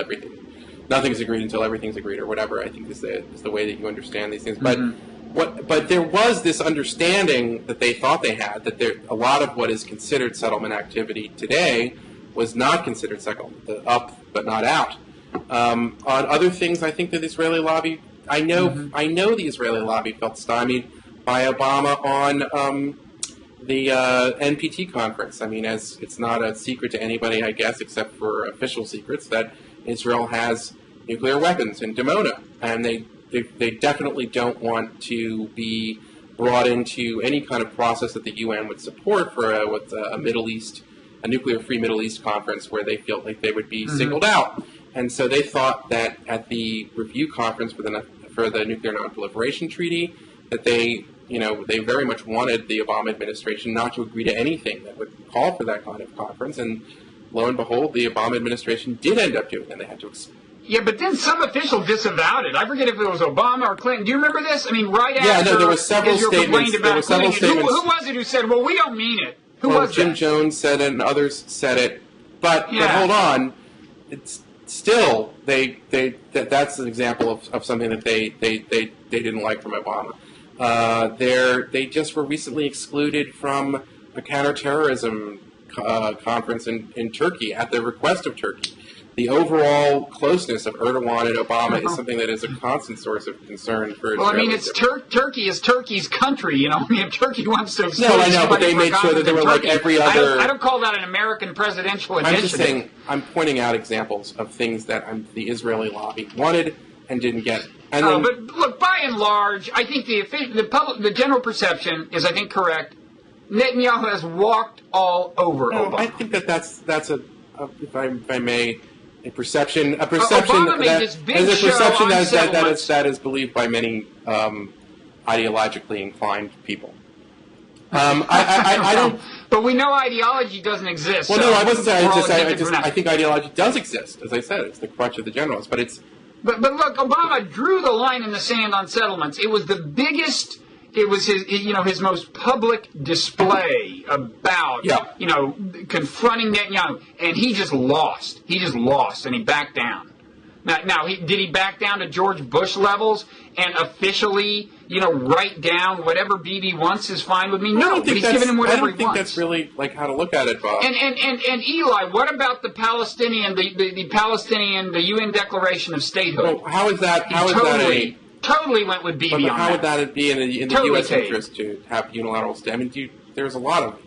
B: nothing's agreed until everything's agreed, or whatever, I think is the way that you understand these things. But there was this understanding that they thought they had, that a lot of what is considered settlement activity today was not considered settlement, up but not out. On other things, I think that the Israeli lobby, I know the Israeli lobby felt stymied by Obama on the NPT conference. I mean, as it's not a secret to anybody, I guess, except for official secrets, that Israel has nuclear weapons in Dimona, and they definitely don't want to be brought into any kind of process that the UN would support for a nuclear-free Middle East conference where they feel like they would be singled out. And so they thought that at the review conference for the Nuclear Non-Proliferation Treaty, that they very much wanted the Obama administration not to agree to anything that would call for that kind of conference. And lo and behold, the Obama administration did end up doing it, and they had to.
A: Yeah, but then some official disavowed it. I forget if it was Obama or Clinton. Do you remember this? I mean, right after
B: there were several statements. Who
A: was it who said, "Well, we don't mean it"? Who was
B: Jim
A: that?
B: Jones said it, and others said it. But hold on, it's still that's an example of something that they didn't like from Obama. They just were recently excluded from a counterterrorism conference in Turkey at the request of Turkey. The overall closeness of Erdogan and Obama is something that is a constant source of concern for Israel.
A: Well, I mean, it's Turkey is Turkey's country, I mean, if Turkey wants to exclude
B: I know, but they made sure that there were like every other.
A: I don't call that an American presidential initiative.
B: I'm just saying, I'm pointing out examples of things that the Israeli lobby wanted and didn't get. And
A: but look, by and large, I think the general perception is, I think, correct. Netanyahu has walked all over Obama.
B: I think that's a if I may. A perception that is believed by many ideologically inclined people. I don't.
A: But we know ideology doesn't exist.
B: Well, no, I wasn't saying. I think ideology does exist. As I said, it's the crutch of the generals. But it's.
A: But look, Obama drew the line in the sand on settlements. It was the biggest. It was his most public display about confronting Netanyahu, and he just lost. And he backed down. Now, did he back down to George Bush levels and officially, write down whatever Bibi wants is fine with me? No, but he's giving him whatever he wants.
B: I don't think that's really how to look at it, Bob.
A: And Eli, what about the Palestinian, the UN Declaration of Statehood?
B: Well, how is that?
A: Totally went with Bibi on that.
B: How would that be in the U.S. interest to have unilateral state? I mean, there's a lot of.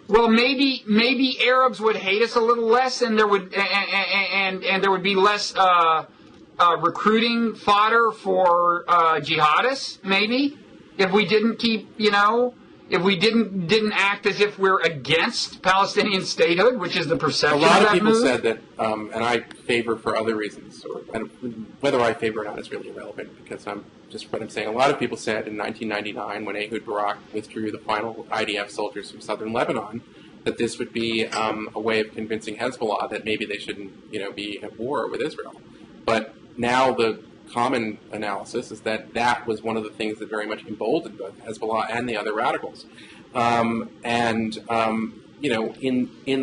A: Well, maybe Arabs would hate us a little less, and there would and there would be less recruiting fodder for jihadists. Maybe if we didn't keep, if we didn't act as if we're against Palestinian statehood, which is the perception.
B: A lot of people
A: move.
B: said that, and I favor for other reasons, and whether I favor or not is really irrelevant, because just what I'm saying. A lot of people said in 1999, when Ehud Barak withdrew the final IDF soldiers from southern Lebanon, that this would be a way of convincing Hezbollah that maybe they shouldn't, be at war with Israel. But now the common analysis is that was one of the things that very much emboldened both Hezbollah and the other radicals. In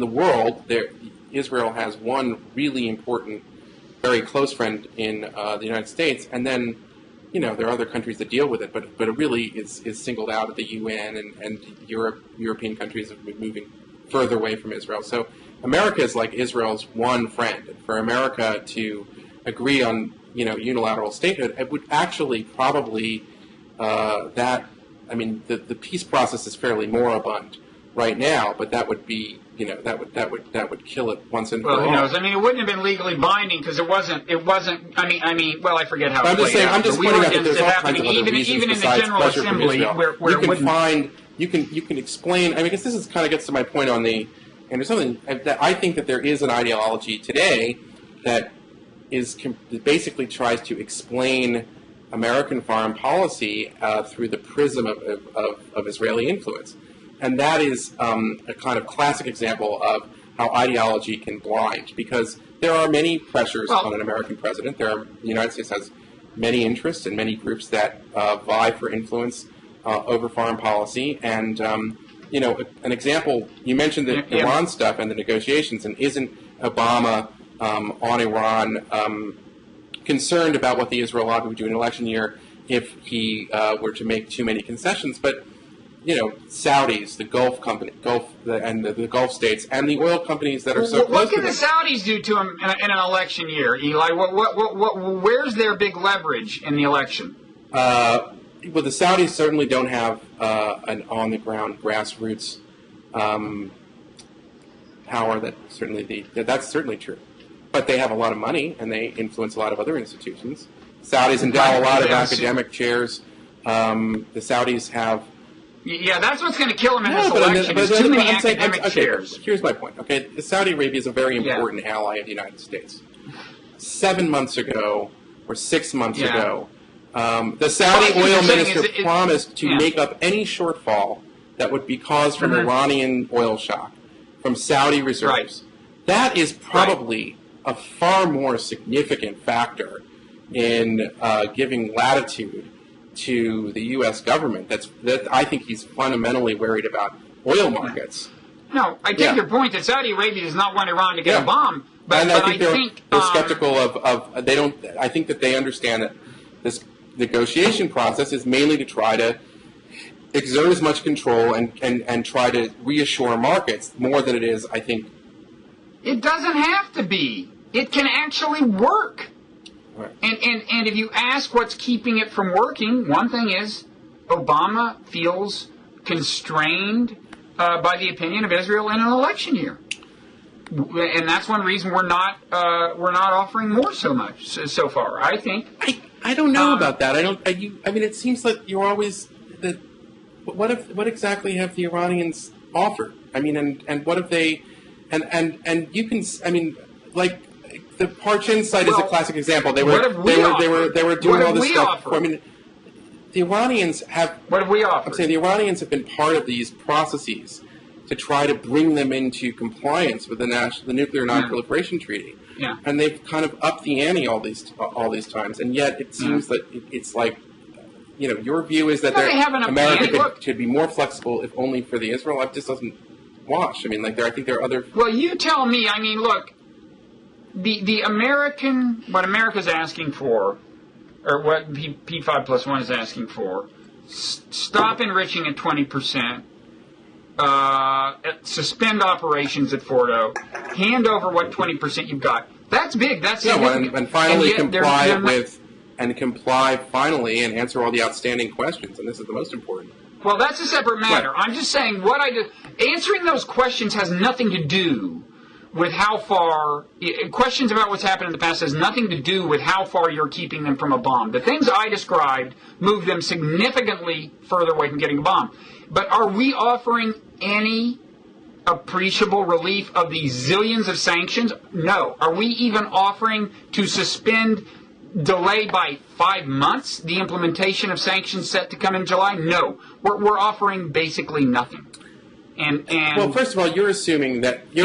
B: the world, Israel has one really important, very close friend in the United States, and then there are other countries that deal with it, but it really is singled out at the UN, and European countries have been moving further away from Israel. So America is like Israel's one friend. And for America to agree on unilateral statehood, it would actually probably the peace process is fairly moribund right now, but that would be, that would kill it once and for all.
A: Well, who knows? I mean, it wouldn't have been legally binding because it wasn't. Well, I forget how.
B: I'm just saying. I'm just pointing out that there's all kinds of other
A: even
B: reasons
A: in the
B: besides
A: General
B: pressure from
A: Assembly,
B: Israel.
A: where
B: you can find, you can explain. I mean, I guess this is kind of gets to my point on the. And there's something that I think that there is an ideology today that basically tries to explain American foreign policy through the prism of Israeli influence. And that is a kind of classic example of how ideology can blind, because there are many pressures on an American president. The United States has many interests and many groups that vie for influence over foreign policy. And, an example, you mentioned the Iran stuff and the negotiations, and isn't Obama on Iran concerned about what the Israel lobby would do in an election year if he were to make too many concessions? But Saudis, the Gulf the Gulf states, and the oil companies that are so close to them.
A: What can the Saudis do to him in an election year, Eli? Where's their big leverage in the election?
B: Well, the Saudis certainly don't have an on-the-ground grassroots power. That's certainly true. But they have a lot of money, and they influence a lot of other institutions. Saudis endow a lot of academic chairs. The Saudis have...
A: Yeah, that's what's going to kill him in this election. There's too many academic chairs.
B: Here's my point. Okay, Saudi Arabia is a very important ally of the United States. 7 months ago, or 6 months ago, the Saudi oil minister promised to make up any shortfall that would be caused from Iranian oil shock, from Saudi reserves. Right. That is probably a far more significant factor in giving latitude to the U.S. government. That I think he's fundamentally worried about oil markets.
A: No, I take your point that Saudi Arabia does not want Iran to get a bomb. But
B: I think they're skeptical of they don't. I think that they understand that this negotiation process is mainly to try to exert as much control and try to reassure markets more than it is, I think.
A: It doesn't have to be. It can actually work.
B: Right.
A: And if you ask what's keeping it from working, one thing is Obama feels constrained by the opinion of Israel in an election year, and that's one reason we're not offering more so far. I think.
B: I don't know about that. I mean, it seems like you're always the. What exactly have the Iranians offered? I mean, and what have they? And you can. I mean, like. The Parchin site is a classic example. They were doing all this stuff. I mean, the Iranians have.
A: What have we offered?
B: I'm saying the Iranians have been part of these processes to try to bring them into compliance with the Nuclear Non-Proliferation Treaty.
A: Yeah.
B: And they've kind of upped the ante all these times, and yet it seems that it's like, your view is that America should be more flexible, if only for the Israel. It just doesn't wash. I mean, I think there are other.
A: Well, you tell me. I mean, look. What America's asking for, or what P5+1 is asking for, stop enriching at 20%, suspend operations at Fordo, hand over what 20% you've got. That's big. That's significant.
B: And finally comply finally and answer all the outstanding questions. And this is the most important.
A: Well, that's a separate matter. Right. I'm just saying answering those questions has nothing to do with how far, questions about what's happened in the past has nothing to do with how far you're keeping them from a bomb. The things I described move them significantly further away from getting a bomb. But are we offering any appreciable relief of the zillions of sanctions? No. Are we even offering to delay by 5 months the implementation of sanctions set to come in July? No. We're offering basically nothing.
B: Well, first of all, you're assuming that you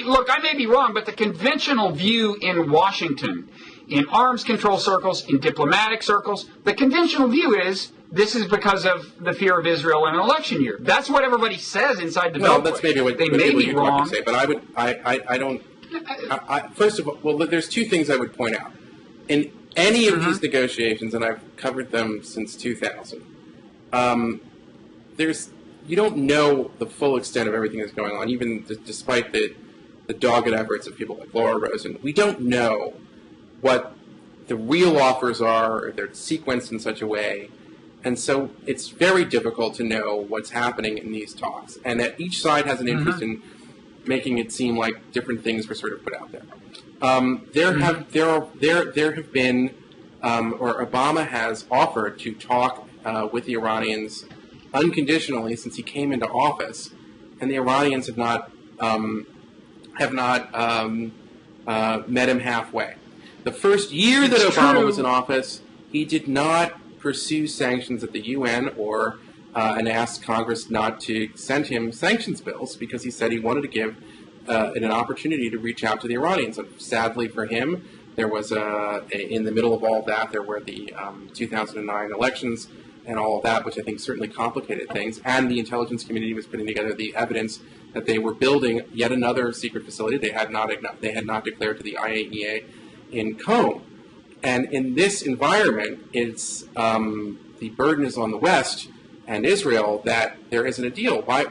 A: look. I may be wrong, but the conventional view in Washington, in arms control circles, in diplomatic circles, the conventional view is this is because of the fear of Israel in an election year. That's what everybody says inside the Beltway.
B: No, that's maybe what
A: they may be wrong.
B: To say, but I don't. First of all, well, there's two things I would point out in any of these negotiations, and I've covered them since 2000. You don't know the full extent of everything that's going on, even despite the dogged efforts of people like Laura Rosen. We don't know what the real offers are, if they're sequenced in such a way And so it's very difficult to know what's happening in these talks, and that each side has an interest in making it seem like different things were sort of put out there. There have been, or Obama has offered to talk with the Iranians unconditionally since he came into office, and the Iranians have not met him halfway. The first year that Obama was in office, he did not pursue sanctions at the UN and asked Congress not to send him sanctions bills because he said he wanted to give it an opportunity to reach out to the Iranians. And sadly for him, there was in the middle of all of that, there were the 2009 elections and all of that, which I think certainly complicated things. And the intelligence community was putting together the evidence that they were building yet another secret facility they had not declared to the IAEA in Qom. And in this environment, it's the burden is on the West and Israel that there isn't a deal. Why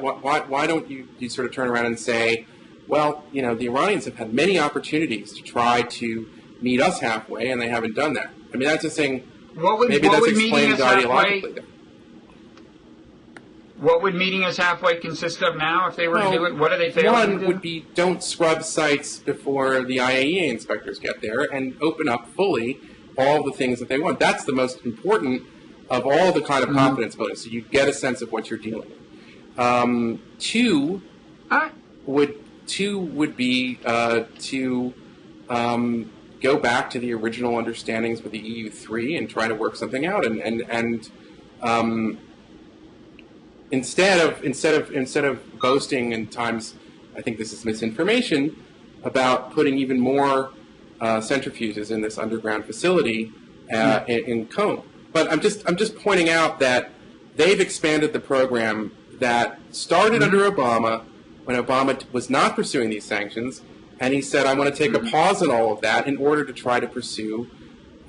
B: don't you sort of turn around and say, well, you know, the Iranians have had many opportunities to try to meet us halfway, and they haven't done that. I mean, that's just saying. Maybe that's explained ideologically.
A: What would meeting us halfway consist of now if they were to do it? What are they failing to do?
B: One would be don't scrub sites before the IAEA inspectors get there and open up fully all the things that they want. That's the most important of all the kind of confidence building, so you get a sense of what you're dealing with. Two would be to go back to the original understandings with the EU3 and try to work something out, and instead of boasting, and times I think this is misinformation, about putting even more centrifuges in this underground facility in Qom. But I'm just pointing out that they've expanded the program that started under Obama, when Obama was not pursuing these sanctions, and he said, I want to take a pause on all of that in order to try to pursue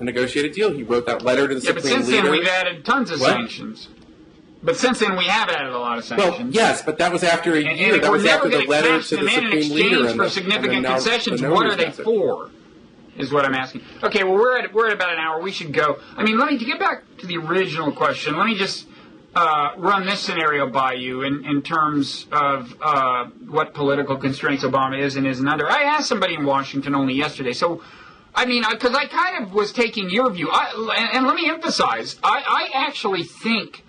B: a negotiated deal. He wrote that letter to the Supreme Leader.
A: But since then we've added tons of sanctions. But since then we have added a lot of sanctions.
B: Well, yes, but that was after a year. That was after the letter to the Supreme Leader.
A: For significant concessions, what are they for? Is what I'm asking. Okay, well, we're at about an hour. We should go. I mean, to get back to the original question, let me just run this scenario by you in terms of what political constraints Obama is and isn't under. I asked somebody in Washington only yesterday. So, I mean, because I kind of was taking your view. And let me emphasize, I actually think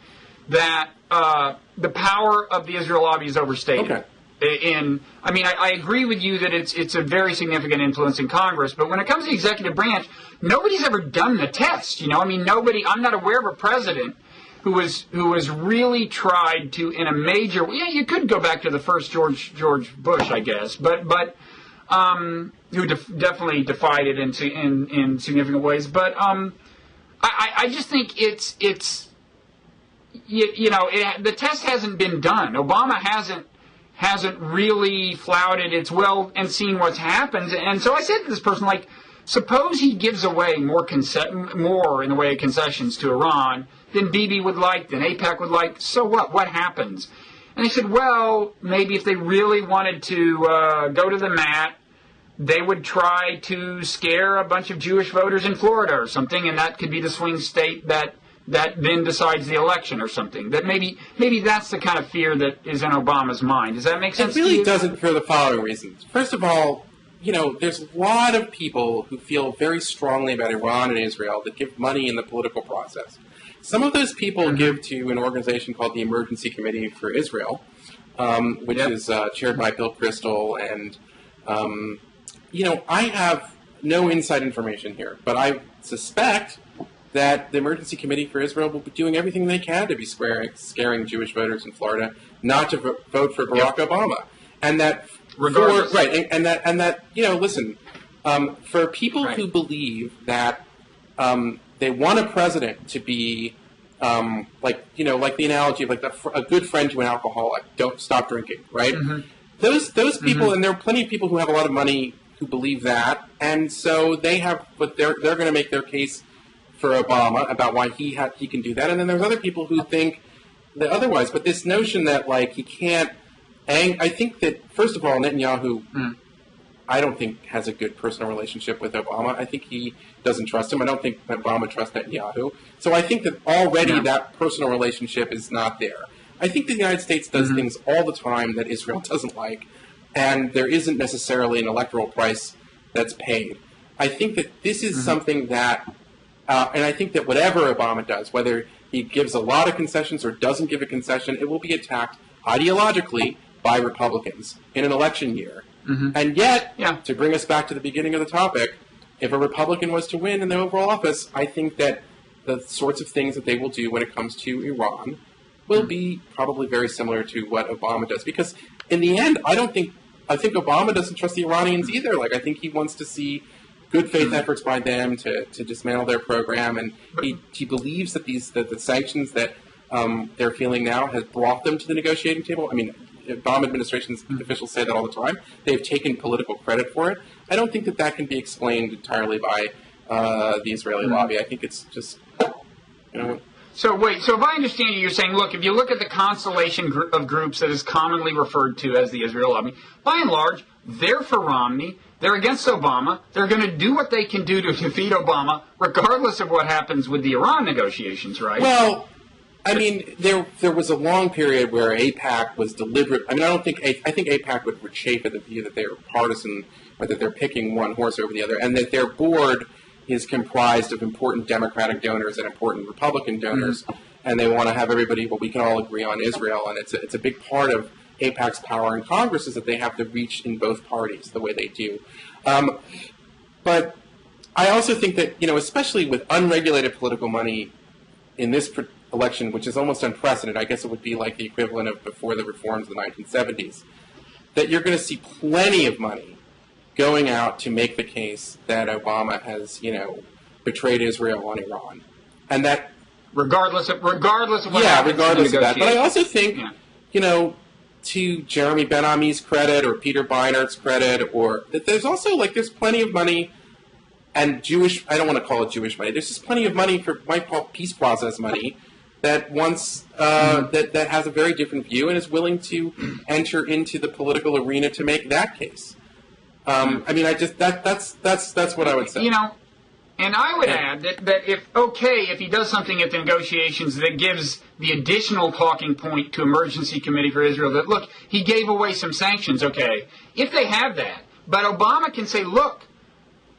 A: that the power of the Israel lobby is overstated.
B: Okay.
A: I agree with you that it's a very significant influence in Congress, but when it comes to the executive branch, nobody's ever done the test. You know, I mean, I'm not aware of a president who has really tried to, in a major way. Yeah, you could go back to the first George Bush, I guess, but who definitely defied it in significant ways. But I just think it's the test hasn't been done. Obama hasn't really flouted its well and seen what's happened. And so I said to this person, like, suppose he gives away more in the way of concessions to Iran than Bibi would like, than AIPAC would like. So what? What happens? And they said, well, maybe if they really wanted to go to the mat, they would try to scare a bunch of Jewish voters in Florida or something, and that could be the swing state that then decides the election or something. That maybe that's the kind of fear that is in Obama's mind. Does that make sense to you?
B: It really doesn't for the following reasons. First of all, you know, there's a lot of people who feel very strongly about Iran and Israel that give money in the political process. Some of those people give to an organization called the Emergency Committee for Israel, which is chaired by Bill Kristol. And, I have no inside information here, but I suspect that the Emergency Committee for Israel will be doing everything they can to be scaring Jewish voters in Florida not to vote for Barack Obama. And that, listen, for people who believe that they want a president to be like the analogy of a good friend to an alcoholic, don't stop drinking, right? Those people, and there are plenty of people who have a lot of money who believe that, and so they're going to make their case for Obama about why he can do that, and then there's other people who think that otherwise. But this notion that he can't, I think that first of all, Netanyahu I don't think has a good personal relationship with Obama. I think he doesn't trust him. I don't think Obama trusts Netanyahu. So I think that already that personal relationship is not there. I think the United States does things all the time that Israel doesn't like, and there isn't necessarily an electoral price that's paid. I think that this is something that, and I think that whatever Obama does, whether he gives a lot of concessions or doesn't give a concession, it will be attacked ideologically by Republicans in an election year. And yet, to bring us back to the beginning of the topic, if a Republican was to win in the overall office, I think that the sorts of things that they will do when it comes to Iran will be probably very similar to what Obama does. Because in the end, I think Obama doesn't trust the Iranians either. Like, I think he wants to see good faith efforts by them to dismantle their program, and he believes that the sanctions that they're feeling now has brought them to the negotiating table. I mean, Obama administration's officials say that all the time. They've taken political credit for it. I don't think that can be explained entirely by the Israeli lobby. I think it's just,
A: So wait, so if I understand you, you're saying, look, if you look at the constellation of groups that is commonly referred to as the Israel lobby, by and large, they're for Romney, they're against Obama, they're going to do what they can do to defeat Obama, regardless of what happens with the Iran negotiations, right?
B: Well, I mean, there was a long period where AIPAC was deliberate. I mean, I think AIPAC would chafe at the view that they're partisan, or that they're picking one horse over the other, and that their board is comprised of important Democratic donors and important Republican donors, and they want to have everybody, well, we can all agree on Israel, and it's a big part of AIPAC's power in Congress is that they have to reach in both parties the way they do. But I also think that, especially with unregulated political money in this election, which is almost unprecedented, I guess it would be like the equivalent of before the reforms of the 1970s, that you're going to see plenty of money going out to make the case that Obama has, betrayed Israel on Iran, and that
A: regardless of what
B: regardless of that. But I also think, to Jeremy Ben-Ami's credit or Peter Beinert's credit, or that there's also there's plenty of money and Jewish. I don't want to call it Jewish money. There's just plenty of money for what I call peace process money that wants that has a very different view and is willing to enter into the political arena to make that case. I mean, that's what I would say.
A: And I would add that if he does something at the negotiations that gives the additional talking point to Emergency Committee for Israel, that, look, he gave away some sanctions, okay, if they have that, but Obama can say, look,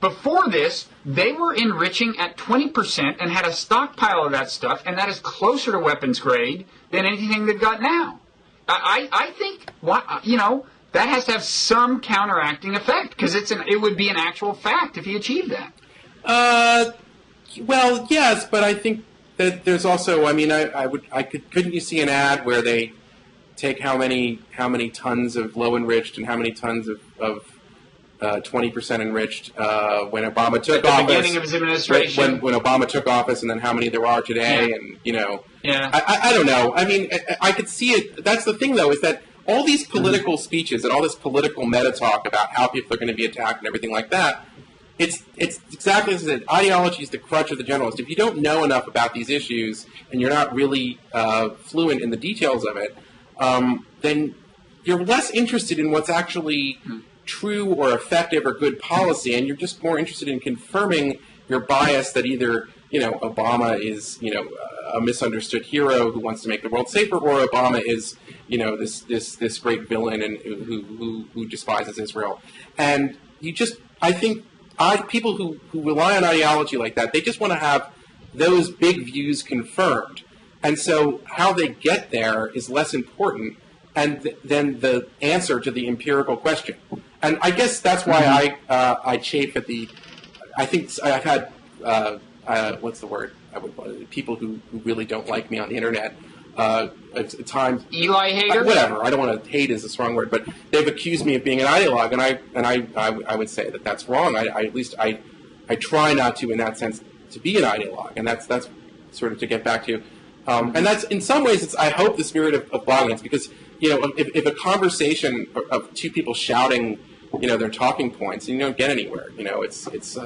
A: before this, they were enriching at 20% and had a stockpile of that stuff, and that is closer to weapons grade than anything they've got now. I think, that has to have some counteracting effect, because it would be an actual fact if he achieved that.
B: Well, yes, but I think that there's also, I mean, couldn't you see an ad where they take how many tons of low enriched and how many tons of 20% enriched when Obama took office? At the beginning
A: of his administration.
B: When Obama took office, and then how many there are today, and,
A: Yeah.
B: I don't know. I mean, I could see it. That's the thing, though, is that all these political speeches and all this political meta talk about how people are going to be attacked and everything like that, it's exactly as I said. Ideology is the crutch of the generalist. If you don't know enough about these issues and you're not really fluent in the details of it, then you're less interested in what's actually true or effective or good policy, and you're just more interested in confirming your bias that either Obama is a misunderstood hero who wants to make the world safer, or Obama is this great villain and who despises Israel. And I think people who rely on ideology like that, they just want to have those big views confirmed. And so how they get there is less important than the answer to the empirical question. And I guess that's why I chafe at I think I've had, what's the word? People who really don't like me on the internet, at times.
A: Eli hater?
B: Whatever. I don't want to, hate is a strong word, but they've accused me of being an ideologue, and I would say that that's wrong. I try not to, in that sense, to be an ideologue, and that's sort of to get back to. And that's, in some ways, I hope, the spirit of blogging. Because, if a conversation of two people shouting, their talking points, and you don't get anywhere. It's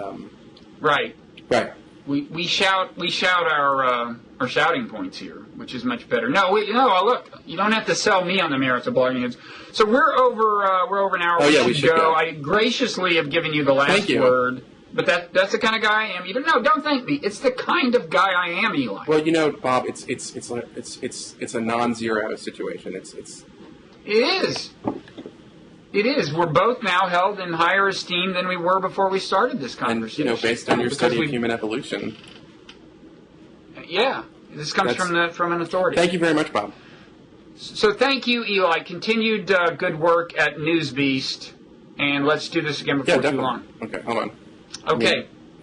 A: right.
B: Right.
A: We shout our shouting points here, which is much better. No, look, you don't have to sell me on the merits of blogging heads. So we're over an hour.
B: Oh yeah, we should go.
A: I graciously have given you the last word, but that's the kind of guy I am. Don't thank me. It's the kind of guy I am, Eli.
B: Well, Bob, it's a non-zero situation.
A: It is. It is. We're both now held in higher esteem than we were before we started this conversation.
B: And, based on your study of human evolution.
A: Yeah. This comes from an authority.
B: Thank you very much, Bob.
A: So thank you, Eli. Continued good work at Newsbeast. And let's do this again before too long.
B: Okay, hold on.
A: Okay.